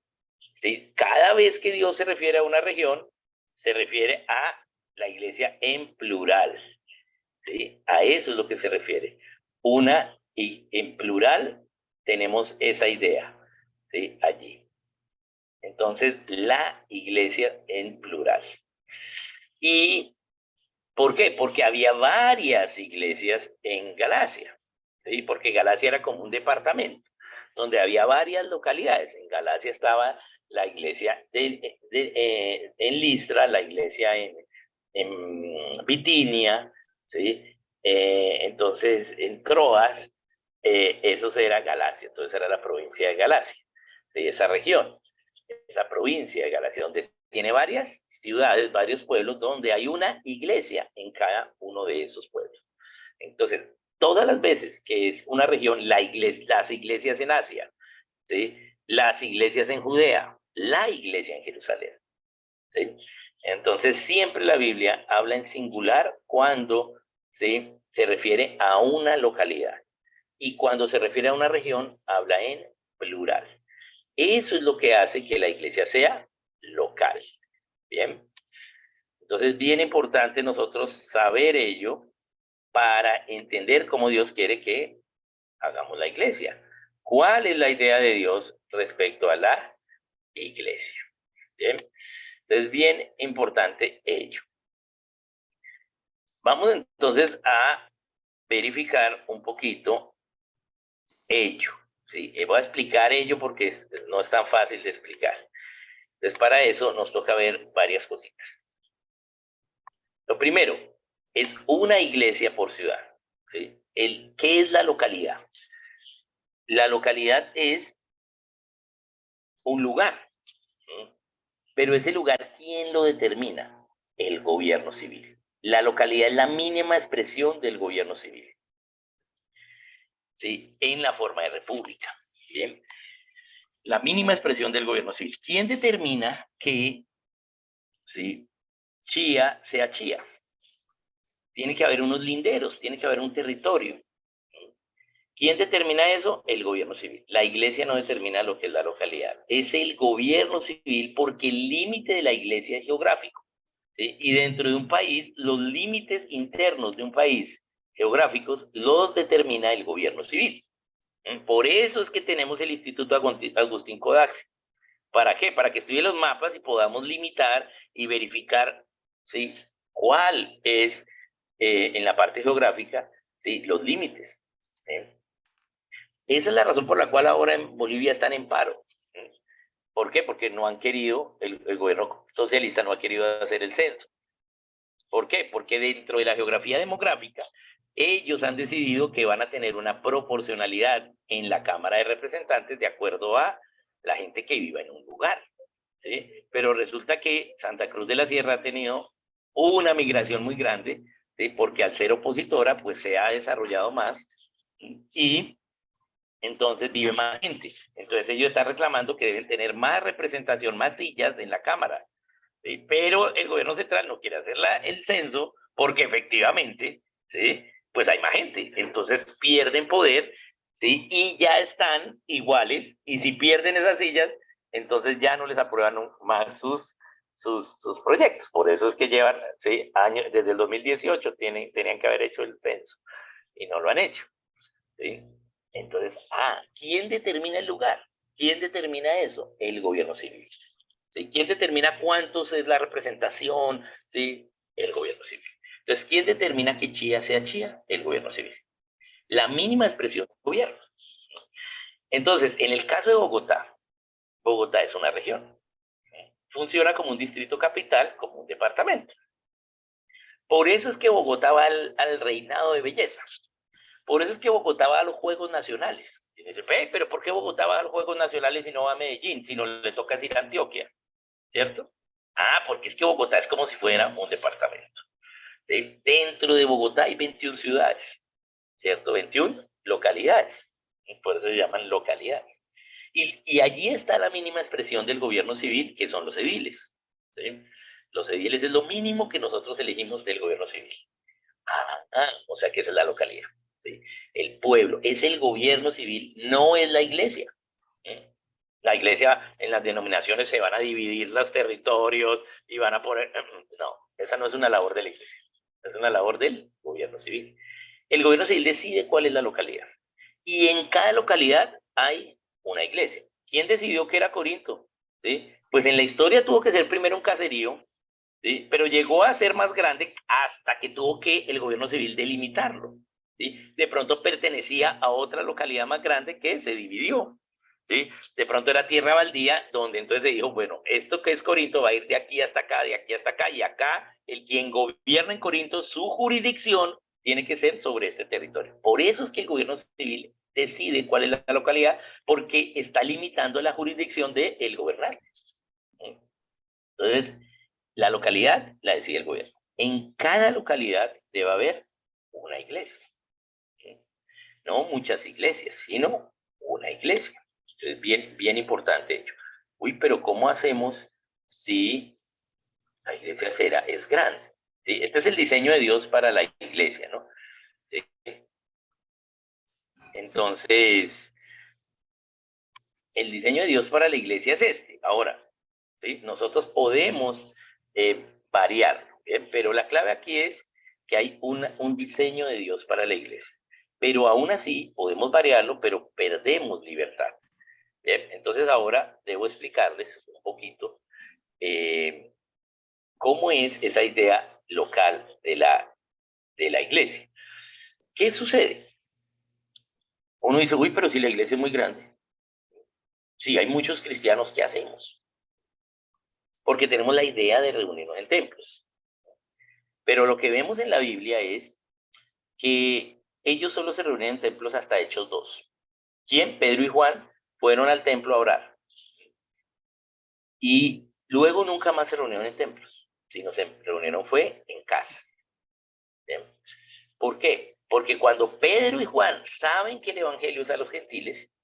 ¿sí? Cada vez que Dios se refiere a una región, se refiere a la iglesia en plural, ¿sí? A eso es lo que se refiere. Y en plural tenemos esa idea, ¿sí? Allí. Entonces, la iglesia en plural. ¿Y por qué? Porque había varias iglesias en Galacia, ¿sí? Porque Galacia era como un departamento, donde había varias localidades. En Galacia estaba la iglesia en Listra, la iglesia en Bitinia, ¿sí? Entonces, en Troas, eso era Galacia, entonces era la provincia de Galacia, ¿sí? Esa región, esa provincia de Galacia, donde tiene varias ciudades, varios pueblos, donde hay una iglesia en cada uno de esos pueblos. Entonces, todas las veces que es una región, las iglesias en Asia, ¿sí? Las iglesias en Judea, la iglesia en Jerusalén, ¿sí? Entonces, siempre la Biblia habla en singular cuando, ¿sí? Se refiere a una localidad. y cuando se refiere a una región, habla en plural. Eso es lo que hace que la iglesia sea local. Bien. Entonces, bien importante nosotros saber ello para entender cómo Dios quiere que hagamos la iglesia. ¿Cuál es la idea de Dios respecto a la iglesia? Bien. Entonces, bien importante ello. Vamos entonces a verificar un poquito ello. ¿Sí? Voy a explicar ello porque no es tan fácil de explicar. Entonces, para eso nos toca ver varias cositas. Lo primero es una iglesia por ciudad. ¿Sí? ¿Qué es la localidad? La localidad es un lugar, ¿sí? Pero ese lugar, ¿quién lo determina? El gobierno civil. La localidad es la mínima expresión del gobierno civil, ¿sí? En la forma de república. Bien. La mínima expresión del gobierno civil. ¿Quién determina que, ¿sí?, Chía sea Chía? Tiene que haber unos linderos, tiene que haber un territorio. ¿Quién determina eso? El gobierno civil. La iglesia no determina lo que es la localidad. Es el gobierno civil porque el límite de la iglesia es geográfico, ¿sí? Y dentro de un país, los límites internos de un país geográficos los determina el gobierno civil. Por eso es que tenemos el Instituto Agustín Codaxi. ¿Para qué? Para que estudie los mapas y podamos limitar y verificar, ¿sí?, cuál es, en la parte geográfica, ¿sí?, los límites. Esa es la razón por la cual ahora en Bolivia están en paro. ¿Por qué? Porque no han querido, el gobierno socialista no ha querido hacer el censo. ¿Por qué? Porque dentro de la geografía demográfica, ellos han decidido que van a tener una proporcionalidad en la Cámara de Representantes de acuerdo a la gente que viva en un lugar, ¿sí? Pero resulta que Santa Cruz de la Sierra ha tenido una migración muy grande, ¿sí?, porque al ser opositora, pues se ha desarrollado más y entonces vive más gente. Entonces ellos están reclamando que deben tener más representación, más sillas en la Cámara. ¿Sí? Pero el gobierno central no quiere hacer el censo porque efectivamente, ¿sí?, pues hay más gente. Entonces pierden poder, ¿sí?, y ya están iguales. Y si pierden esas sillas, entonces ya no les aprueban más sus proyectos. Por eso es que llevan, ¿sí?, años, desde el 2018 tenían que haber hecho el censo y no lo han hecho. ¿Sí? Entonces, ¿quién determina el lugar? ¿Quién determina eso? El gobierno civil. ¿Sí? ¿Quién determina cuántos es la representación? ¿Sí? El gobierno civil. Entonces, ¿quién determina que Chía sea Chía? El gobierno civil. La mínima expresión del gobierno. Entonces, en el caso de Bogotá, Bogotá es una región. Funciona como un distrito capital, como un departamento. Por eso es que Bogotá va al reinado de belleza. Por eso es que Bogotá va a los Juegos Nacionales. Y dice, pero ¿por qué Bogotá va a los Juegos Nacionales y no va a Medellín? Si no le toca ir a Antioquia, ¿cierto? Porque es que Bogotá es como si fuera un departamento. Dentro de Bogotá hay 21 ciudades, ¿cierto? 21 localidades. Y por eso se llaman localidades. Y allí está la mínima expresión del gobierno civil, que son los ediles. ¿Sí? Los ediles es lo mínimo que nosotros elegimos del gobierno civil. O sea que esa es la localidad. ¿Sí? El pueblo es el gobierno civil, no es la iglesia. ¿Eh? La iglesia, en las denominaciones se van a dividir los territorios y van a poner... No, esa no es una labor de la iglesia, es una labor del gobierno civil. El gobierno civil decide cuál es la localidad. Y en cada localidad hay una iglesia. ¿Quién decidió que era Corinto? ¿Sí? Pues en la historia tuvo que ser primero un caserío, ¿sí?, pero llegó a ser más grande hasta que tuvo que el gobierno civil delimitarlo. ¿Sí? De pronto pertenecía a otra localidad más grande que se dividió. ¿Sí? De pronto era tierra baldía, donde entonces se dijo, bueno, esto que es Corinto va a ir de aquí hasta acá, de aquí hasta acá, y acá el quien gobierna en Corinto, su jurisdicción tiene que ser sobre este territorio. Por eso es que el gobierno civil decide cuál es la localidad, porque está limitando la jurisdicción del gobernante. Entonces, la localidad la decide el gobierno. En cada localidad debe haber una iglesia. No muchas iglesias, sino una iglesia. Entonces, bien, bien importante ello. Pero ¿cómo hacemos si la iglesia es grande? ¿Sí? Este es el diseño de Dios para la iglesia, ¿no? Entonces, el diseño de Dios para la iglesia es este. Ahora, ¿sí? Nosotros podemos variarlo, ¿bien? Pero la clave aquí es que hay un diseño de Dios para la iglesia. Pero aún así podemos variarlo, pero perdemos libertad. ¿Bien? Entonces ahora debo explicarles un poquito cómo es esa idea local de la iglesia. ¿Qué sucede? Uno dice, uy, pero si la iglesia es muy grande. Sí, hay muchos cristianos, ¿qué hacemos? Porque tenemos la idea de reunirnos en templos. Pero lo que vemos en la Biblia es que ellos solo se reunían en templos hasta Hechos 2. ¿Quién? Pedro y Juan fueron al templo a orar. Y luego nunca más se reunieron en templos, sino se reunieron fue en casas. ¿Bien? ¿Por qué? Porque cuando Pedro y Juan saben que el evangelio es a los gentiles,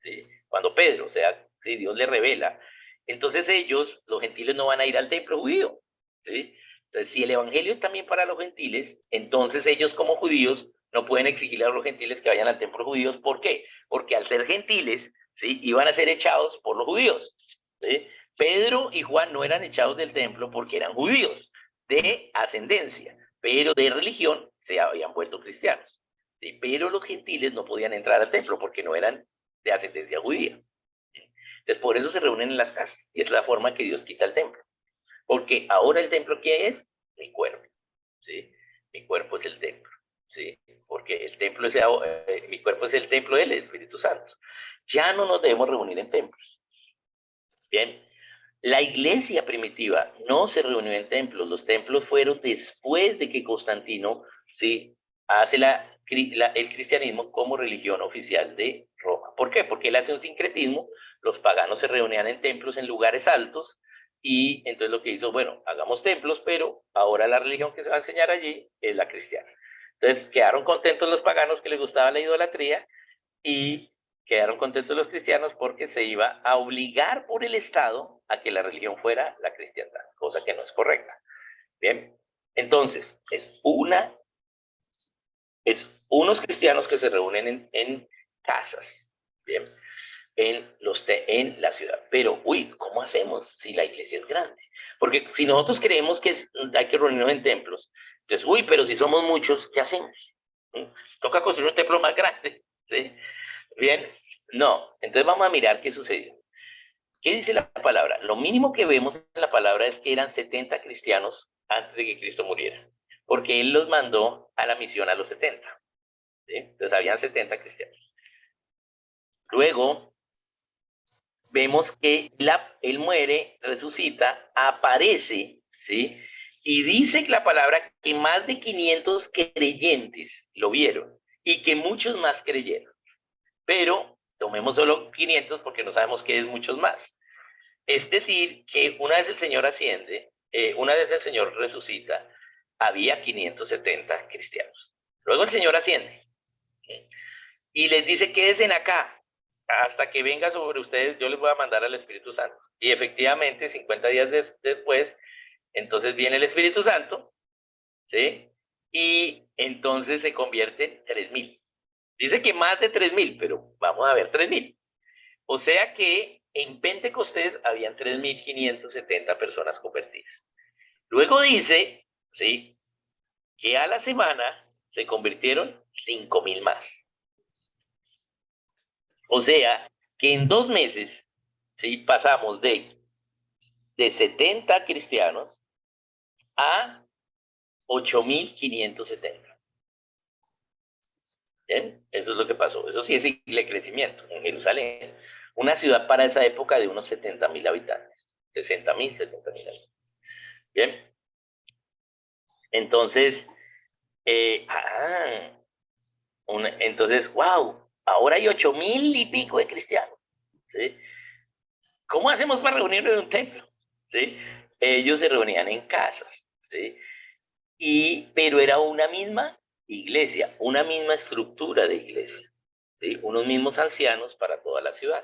¿sí? Cuando Pedro, o sea, si Dios le revela, entonces ellos, los gentiles, no van a ir al templo judío, ¿sí? Entonces, si el evangelio es también para los gentiles, entonces ellos como judíos no pueden exigirle a los gentiles que vayan al templo judíos. ¿Por qué? Porque al ser gentiles, ¿sí? Iban a ser echados por los judíos, ¿sí? Pedro y Juan no eran echados del templo porque eran judíos de ascendencia, pero de religión se habían vuelto cristianos. ¿Sí? Pero los gentiles no podían entrar al templo porque no eran de ascendencia judía. Entonces, por eso se reúnen en las casas y es la forma que Dios quita el templo. Porque ahora el templo, ¿qué es? Mi cuerpo. ¿Sí? Mi cuerpo es el templo. ¿Sí? Porque el templo es, mi cuerpo es el templo del Espíritu Santo. Ya no nos debemos reunir en templos. Bien, la iglesia primitiva no se reunió en templos. Los templos fueron después de que Constantino, ¿sí? hace el cristianismo como religión oficial de Roma. ¿Por qué? Porque él hace un sincretismo. Los paganos se reunían en templos en lugares altos y entonces lo que hizo, bueno, hagamos templos, pero ahora la religión que se va a enseñar allí es la cristiana. Entonces quedaron contentos los paganos que les gustaba la idolatría y quedaron contentos los cristianos porque se iba a obligar por el Estado a que la religión fuera la cristiandad, cosa que no es correcta. Bien, entonces es unos cristianos que se reúnen en casas, bien, en la ciudad. Pero, uy, ¿cómo hacemos si la iglesia es grande? Porque si nosotros creemos que hay que reunirnos en templos, entonces, uy, pero si somos muchos, ¿qué hacemos? ¿Mm? Toca construir un templo más grande, ¿sí? Bien, no. Entonces vamos a mirar qué sucedió. ¿Qué dice la palabra? Lo mínimo que vemos en la palabra es que eran 70 cristianos antes de que Cristo muriera, porque Él los mandó a la misión a los 70. ¿Sí? Entonces habían 70 cristianos. Luego vemos que Él muere, resucita, aparece, ¿sí? Y dice que la palabra que más de 500 creyentes lo vieron y que muchos más creyeron. Pero tomemos solo 500 porque no sabemos qué es muchos más. Es decir, que una vez el Señor asciende, una vez el Señor resucita, había 570 cristianos. Luego el Señor asciende, ¿sí? Y les dice, quédense acá, hasta que venga sobre ustedes, yo les voy a mandar al Espíritu Santo. Y efectivamente, 50 días después, entonces viene el Espíritu Santo, ¿sí? Y entonces se convierte en 3,000. Dice que más de 3,000, pero vamos a ver 3,000. O sea que en Pentecostés habían 3,570 personas convertidas. Luego dice, ¿sí? Que a la semana se convirtieron 5,000 más. O sea que en 2 meses, ¿sí? Pasamos de 70 cristianos a 8,570. ¿Bien? Eso es lo que pasó. Eso sí es el crecimiento en Jerusalén. Una ciudad para esa época de unos 70,000 habitantes. 60,000, 70,000 habitantes. Bien. Entonces, entonces, wow, ahora hay 8,000 y pico de cristianos. ¿Sí? ¿Cómo hacemos para reunirnos en un templo? ¿Sí? Ellos se reunían en casas, ¿sí? Pero era una misma iglesia, una misma estructura de iglesia, ¿sí? Unos mismos ancianos para toda la ciudad,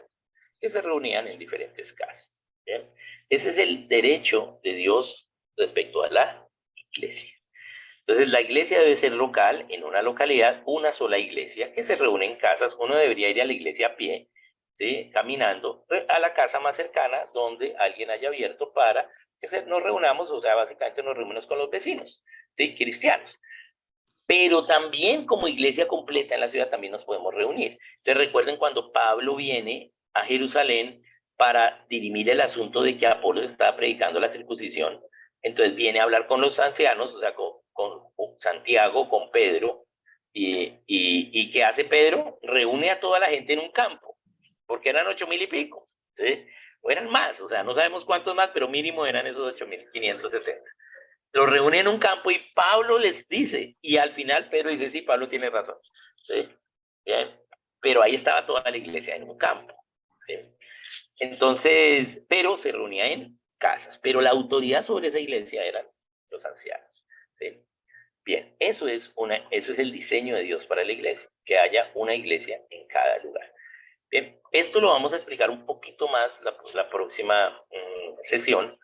que se reunían en diferentes casas. ¿Bien? Ese es el derecho de Dios respecto a la iglesia. Entonces, la iglesia debe ser local, en una localidad, una sola iglesia, que se reúne en casas. Uno debería ir a la iglesia a pie, ¿sí? Caminando a la casa más cercana donde alguien haya abierto para que nos reunamos, o sea, básicamente nos reunimos con los vecinos, ¿sí? Cristianos. Pero también como iglesia completa en la ciudad también nos podemos reunir. Entonces recuerden cuando Pablo viene a Jerusalén para dirimir el asunto de que Apolo estaba predicando la circuncisión, entonces viene a hablar con los ancianos, o sea, con Santiago, con Pedro, y ¿qué hace Pedro? Reúne a toda la gente en un campo, porque eran 8,000 y pico, ¿sí? O eran más, o sea, no sabemos cuántos más, pero mínimo eran esos 8,570. Los reúne en un campo y Pablo les dice, y al final Pedro dice, sí, Pablo tiene razón. ¿Sí? Bien. Pero ahí estaba toda la iglesia en un campo. ¿Sí? Entonces, pero se reunía en casas, pero la autoridad sobre esa iglesia eran los ancianos. ¿Sí? Bien, eso es el diseño de Dios para la iglesia, que haya una iglesia en cada lugar. Bien, esto lo vamos a explicar un poquito más la próxima sesión,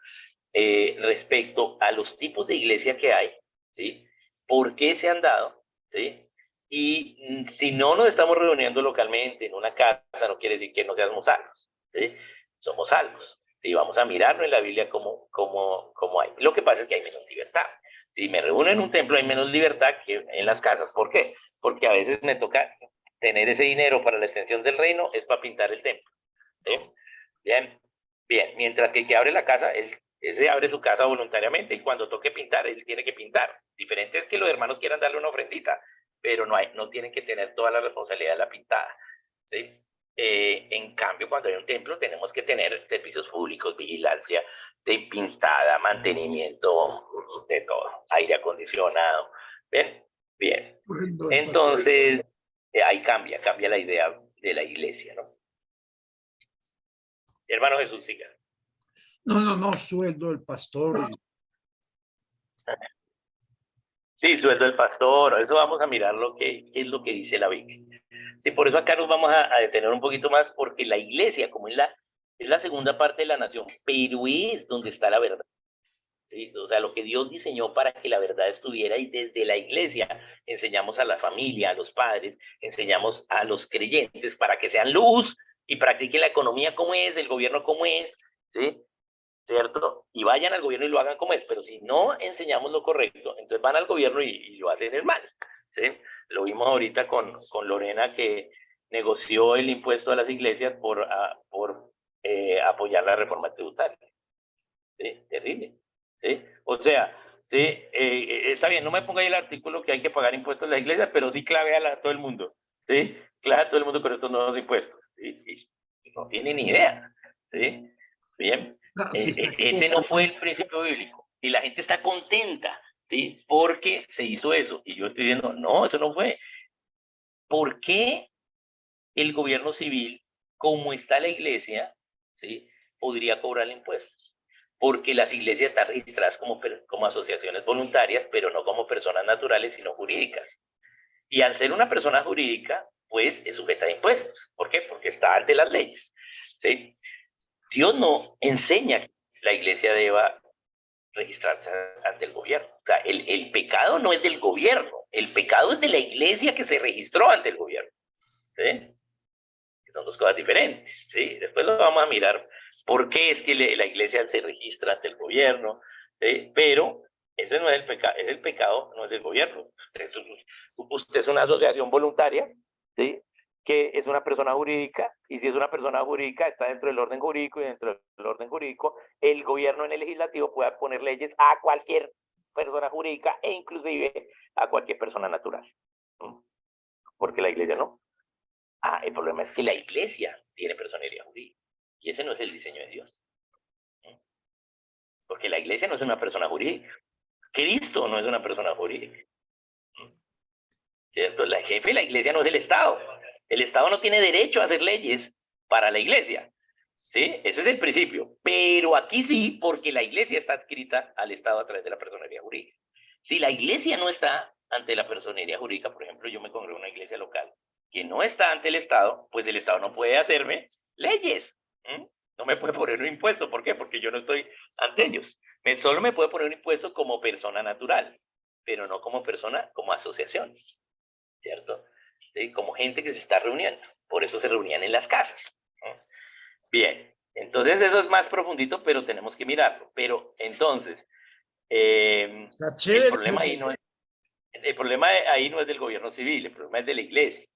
respecto a los tipos de iglesia que hay, ¿sí? ¿Por qué se han dado? ¿Sí? Y si no nos estamos reuniendo localmente en una casa, no quiere decir que no seamos salvos, ¿sí? Somos salvos. Y vamos a mirarlo en la Biblia como hay. Lo que pasa es que hay menos libertad. Si me reúno en un templo hay menos libertad que en las casas. ¿Por qué? Porque a veces me toca tener ese dinero para la extensión del reino, es para pintar el templo. ¿Sí? Bien, bien. Mientras que el que abre la casa, ese abre su casa voluntariamente y cuando toque pintar, él tiene que pintar. Diferente es que los hermanos quieran darle una ofrendita, pero no tienen que tener toda la responsabilidad de la pintada. ¿Sí? En cambio, cuando hay un templo, tenemos que tener servicios públicos, vigilancia de pintada, mantenimiento de todo, aire acondicionado. ¿Bien? Bien. Entonces, ahí cambia la idea de la iglesia, ¿no? Hermano Jesús, siga. No, sueldo del pastor. Sí, sueldo del pastor, eso vamos a mirar qué es lo que dice la Biblia. Sí, por eso acá nos vamos a detener un poquito más, porque la iglesia, como es la segunda parte de la nación, pero es donde está la verdad. ¿Sí? O sea, lo que Dios diseñó para que la verdad estuviera, y desde la iglesia enseñamos a la familia, a los padres, enseñamos a los creyentes para que sean luz y practiquen la economía como es, el gobierno como es, ¿sí? ¿Cierto? Y vayan al gobierno y lo hagan como es, pero si no enseñamos lo correcto, entonces van al gobierno y lo hacen el mal, ¿sí? Lo vimos ahorita con Lorena, que negoció el impuesto a las iglesias por apoyar la reforma tributaria. ¿Sí? Terrible. ¿Sí? O sea, ¿sí? Está bien, no me ponga ahí el artículo que hay que pagar impuestos a la iglesia, pero sí clave a todo el mundo. ¿Sí? Clave a todo el mundo con estos nuevos impuestos. ¿Sí? Y no tiene ni idea. ¿Sí? Bien. Ese no fue el principio bíblico. Y la gente está contenta, ¿sí? Porque se hizo eso. Y yo estoy diciendo, no, eso no fue. ¿Por qué el gobierno civil, como está la iglesia, ¿sí? Podría cobrar impuestos? Porque las iglesias están registradas como asociaciones voluntarias, pero no como personas naturales, sino jurídicas. Y al ser una persona jurídica, pues es sujeta a impuestos. ¿Por qué? Porque está ante las leyes. ¿Sí? Dios no enseña que la iglesia deba registrarse ante el gobierno. O sea, el pecado no es del gobierno, el pecado es de la iglesia que se registró ante el gobierno. ¿Sí? Son dos cosas diferentes. ¿Sí? Después lo vamos a mirar por qué es que la iglesia se registra ante el gobierno. ¿Sí? Pero ese no es el pecado no es del gobierno. Usted es una asociación voluntaria, ¿sí? Que es una persona jurídica, y si es una persona jurídica, está dentro del orden jurídico, y dentro del orden jurídico, el gobierno en el legislativo puede poner leyes a cualquier persona jurídica e inclusive a cualquier persona natural. Porque la iglesia no. El problema es que la iglesia tiene personería jurídica, y ese no es el diseño de Dios. Porque la iglesia no es una persona jurídica. Cristo no es una persona jurídica. ¿Cierto? La jefe de la iglesia no es el Estado. El Estado no tiene derecho a hacer leyes para la iglesia. ¿Sí? Ese es el principio. Pero aquí sí, porque la iglesia está adscrita al Estado a través de la personería jurídica. Si la iglesia no está ante la personería jurídica, por ejemplo, yo me congrego en una iglesia local que no está ante el Estado, pues el Estado no puede hacerme leyes. No me puede poner un impuesto. ¿Por qué? Porque yo no estoy ante ellos. Solo me puede poner un impuesto como persona natural. pero no como persona, como asociación, ¿cierto? ¿Sí? Como gente que se está reuniendo. Por eso se reunían en las casas, ¿no? Bien, entonces eso es más profundito, pero tenemos que mirarlo. Pero entonces, Está el chévere. problema ahí no es, el problema ahí no es del gobierno civil, el problema es de la iglesia.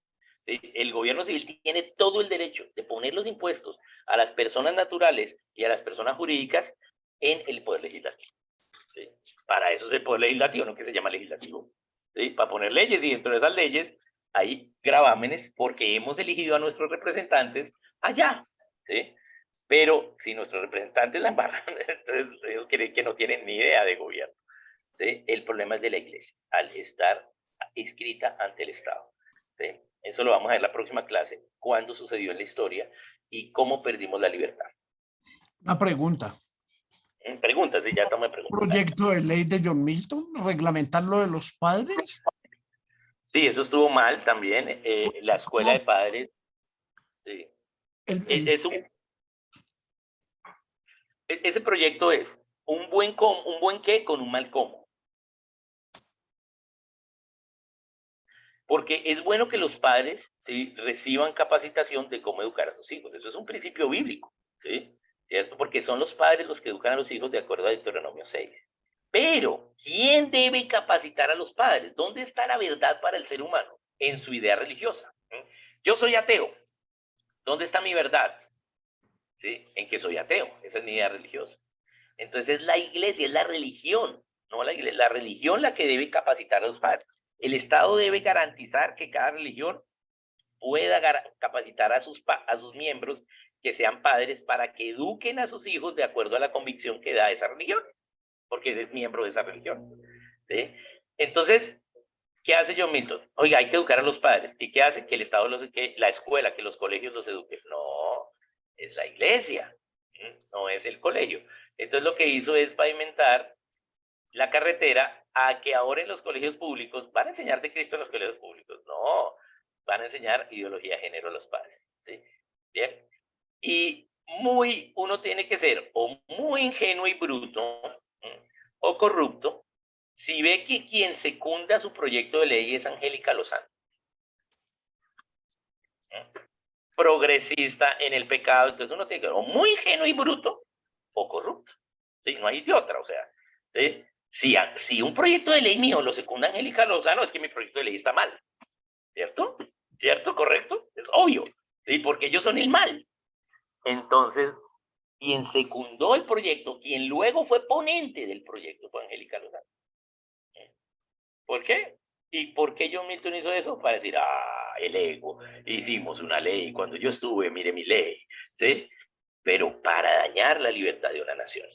¿Sí? El gobierno civil tiene todo el derecho de poner los impuestos a las personas naturales y a las personas jurídicas en el poder legislativo. ¿Sí? Para eso es el poder legislativo, no que se llama legislativo. ¿Sí? Para poner leyes, y dentro de esas leyes hay gravámenes porque hemos elegido a nuestros representantes allá. ¿Sí? Pero si nuestros representantes la embarran, entonces ellos creen que no tienen ni idea de gobierno. ¿Sí? El problema es de la iglesia, al estar inscrita ante el Estado. ¿Sí? Eso lo vamos a ver en la próxima clase, cuándo sucedió en la historia y cómo perdimos la libertad. Una pregunta. Preguntas, sí, ya estamos en preguntas. Proyecto de ley de John Milton, reglamentar lo de los padres. Sí, eso estuvo mal también. La escuela de padres. Sí. Es ese proyecto es un buen qué con un mal cómo. Porque es bueno que los padres, ¿sí?, reciban capacitación de cómo educar a sus hijos. Eso es un principio bíblico, ¿sí? ¿Cierto? Porque son los padres los que educan a los hijos de acuerdo a Deuteronomio 6. Pero, ¿quién debe capacitar a los padres? ¿Dónde está la verdad para el ser humano? En su idea religiosa. Yo soy ateo. ¿Dónde está mi verdad? ¿Sí? En que soy ateo. Esa es mi idea religiosa. Entonces es la iglesia, es la religión, no la iglesia, la religión la que debe capacitar a los padres. El Estado debe garantizar que cada religión pueda capacitar a sus miembros que sean padres para que eduquen a sus hijos de acuerdo a la convicción que da esa religión, porque es miembro de esa religión. ¿Sí? Entonces, ¿qué hace John Milton? Oiga, hay que educar a los padres. ¿Y qué hace? Que el Estado, que la escuela, que los colegios los eduquen. No, es la iglesia, no es el colegio. Entonces lo que hizo es pavimentar la carretera a que ahora en los colegios públicos van a enseñar de Cristo en los colegios públicos. No, van a enseñar ideología de género a los padres. ¿Sí? Bien. Y uno tiene que ser o muy ingenuo y bruto o corrupto si ve que quien secunda su proyecto de ley es Angélica Lozano. Progresista en el pecado, entonces uno tiene que ser o muy ingenuo y bruto o corrupto. ¿Sí? No hay de otra, o sea, ¿sí? Si un proyecto de ley mío lo secunda Angélica Lozano, es que mi proyecto de ley está mal, ¿cierto? ¿Cierto? ¿Correcto? Es obvio, ¿sí? Porque ellos son el mal. Entonces, quien secundó el proyecto, quien luego fue ponente del proyecto, fue Angélica Lozano. ¿Por qué? ¿Y por qué John Milton hizo eso? Para decir, el ego, hicimos una ley, cuando yo estuve, mire mi ley, ¿sí? Pero para dañar la libertad de una nación.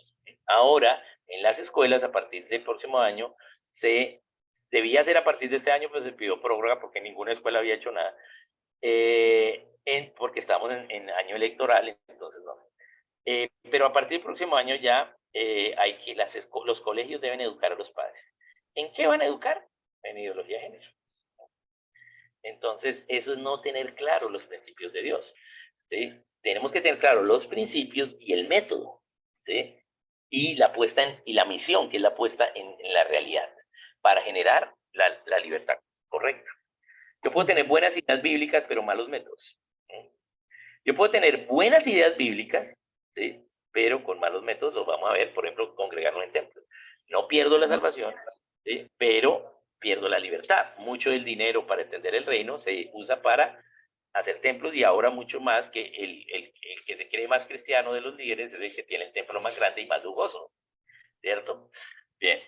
Ahora, en las escuelas, a partir del próximo año, debía ser a partir de este año, pues se pidió prórroga porque ninguna escuela había hecho nada, porque estamos en año electoral, entonces no. Pero a partir del próximo año ya los colegios deben educar a los padres. ¿En qué van a educar? En ideología de género. Entonces, eso es no tener claro los principios de Dios. ¿Sí? Tenemos que tener claro los principios y el método, ¿sí? Y la misión, que es la puesta en la realidad, para generar la libertad correcta. Yo puedo tener buenas ideas bíblicas, pero malos métodos. ¿Sí? Yo puedo tener buenas ideas bíblicas, ¿sí?, pero con malos métodos, los vamos a ver, por ejemplo, congregarnos en templos. No pierdo la salvación, ¿sí?, pero pierdo la libertad. Mucho del dinero para extender el reino se usa para hacer templos, y ahora mucho más que el que se cree más cristiano de los líderes es el que tiene el templo más grande y más lujoso, ¿cierto? Bien.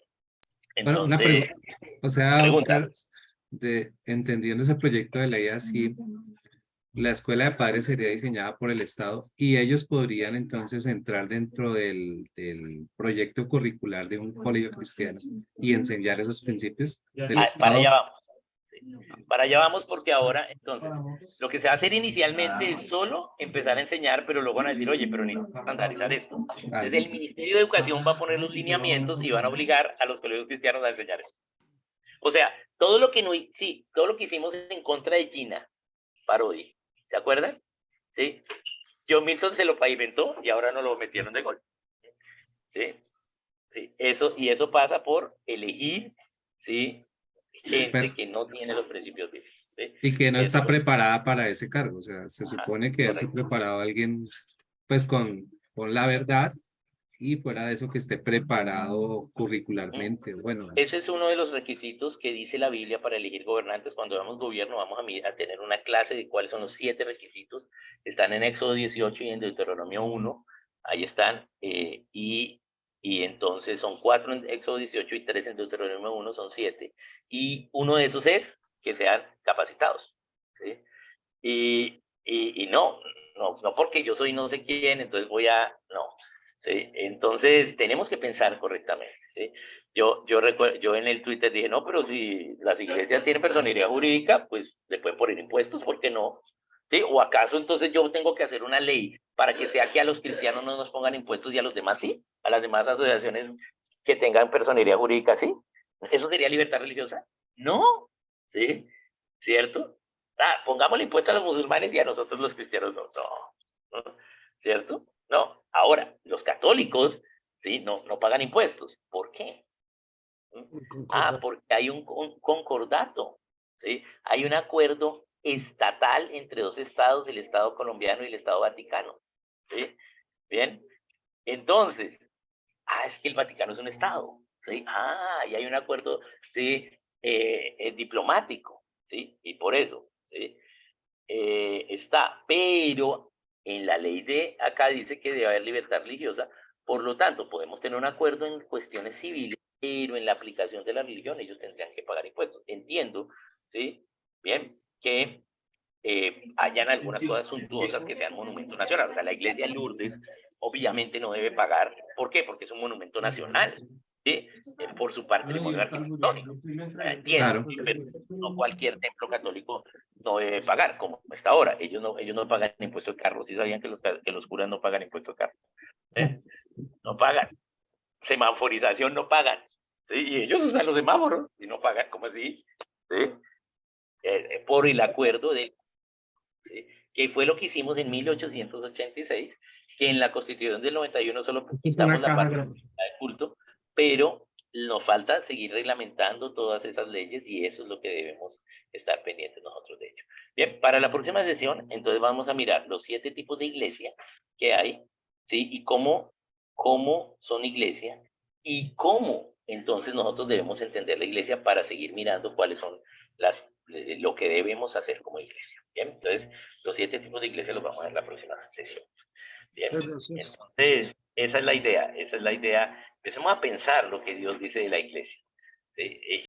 Bueno, una Entonces, pregunta. O sea, pregunta. Oscar, entendiendo ese proyecto de ley así, la escuela de padres sería diseñada por el Estado y ellos podrían entonces entrar dentro del proyecto curricular de un colegio cristiano y enseñar esos principios del Para allá Estado. vamos. Para allá vamos, porque ahora, entonces, lo que se va a hacer inicialmente es solo empezar a enseñar, pero luego van a decir, oye, pero ni estandarizar esto. Entonces, el Ministerio de Educación va a poner los lineamientos y van a obligar a los colegios cristianos a enseñar esto. O sea, todo lo que hicimos en contra de Gina Parodi, ¿se acuerdan? Sí. John Milton se lo pavimentó y ahora no lo metieron de gol. ¿Sí? Sí. Y eso pasa por elegir ¿sí? Gente Pues, que no tiene los principios bíblicos. ¿Sí? y que no está Eso, preparada para ese cargo. O sea, se ajá, supone que él se correcto. preparado a alguien pues con la verdad y fuera de eso que esté preparado ¿Mm? curricularmente. Bueno, Ese es uno de los requisitos que dice la Biblia para elegir gobernantes. Cuando damos gobierno, vamos a tener una clase de cuáles son los 7 requisitos. Están en Éxodo 18 y en Deuteronomio 1. Ahí están. Y entonces son 4 en Éxodo 18 y 3 en Deuteronomio 1, son 7. Y uno de esos es que sean capacitados. ¿Sí? Y no porque yo soy no sé quién, entonces no. ¿Sí? Entonces tenemos que pensar correctamente. ¿Sí? Yo en el Twitter dije, no, pero si las iglesias tienen personería jurídica, pues le pueden poner impuestos, ¿por qué no? ¿Sí? ¿O acaso entonces yo tengo que hacer una ley para que sea que a los cristianos no nos pongan impuestos y a los demás sí? A las demás asociaciones que tengan personería jurídica, ¿sí? ¿Eso sería libertad religiosa? No, ¿sí? ¿Cierto? Pongámosle impuesto a los musulmanes y a nosotros los cristianos no, ¿cierto? No. Ahora, los católicos, ¿sí? No pagan impuestos. ¿Por qué? Porque hay un concordato, ¿sí? Hay un acuerdo estatal entre dos estados, el Estado colombiano y el Estado vaticano, ¿sí? Bien, entonces, es que el Vaticano es un estado, ¿sí? Y hay un acuerdo, ¿sí? Diplomático, ¿sí? Y por eso, ¿sí? Está, pero en la ley de acá dice que debe haber libertad religiosa, por lo tanto, podemos tener un acuerdo en cuestiones civiles, pero en la aplicación de la religión ellos tendrían que pagar impuestos. Entiendo, ¿sí? Bien, que hayan algunas cosas suntuosas que sean monumento nacional. O sea, la iglesia de Lourdes obviamente no debe pagar. ¿Por qué? Porque es un monumento nacional, ¿sí? Por su patrimonio arquitectónico. Entiendo, claro, pero no cualquier templo católico no debe pagar, como está ahora. Ellos no pagan impuesto de carro. ¿Sí sabían que los curas no pagan impuesto de carro? ¿Eh? No pagan. Semaforización no pagan. ¿Sí? Y ellos usan los semáforos y no pagan. ¿Cómo así? ¿Sí? Por el acuerdo de, ¿sí? Que fue lo que hicimos en 1886, que en la Constitución del 91 solo quitamos la parte de culto, pero nos falta seguir reglamentando todas esas leyes y eso es lo que debemos estar pendientes nosotros, de hecho. Bien, para la próxima sesión, entonces vamos a mirar los 7 tipos de iglesia que hay, ¿sí? Y cómo son iglesia y cómo entonces nosotros debemos entender la iglesia para seguir mirando cuáles son lo que debemos hacer como iglesia. Bien, entonces los 7 tipos de iglesia los vamos a ver en la próxima sesión. Bien, Gracias. entonces esa es la idea, esa es la idea. Empecemos a pensar lo que Dios dice de la iglesia. ¿Sí?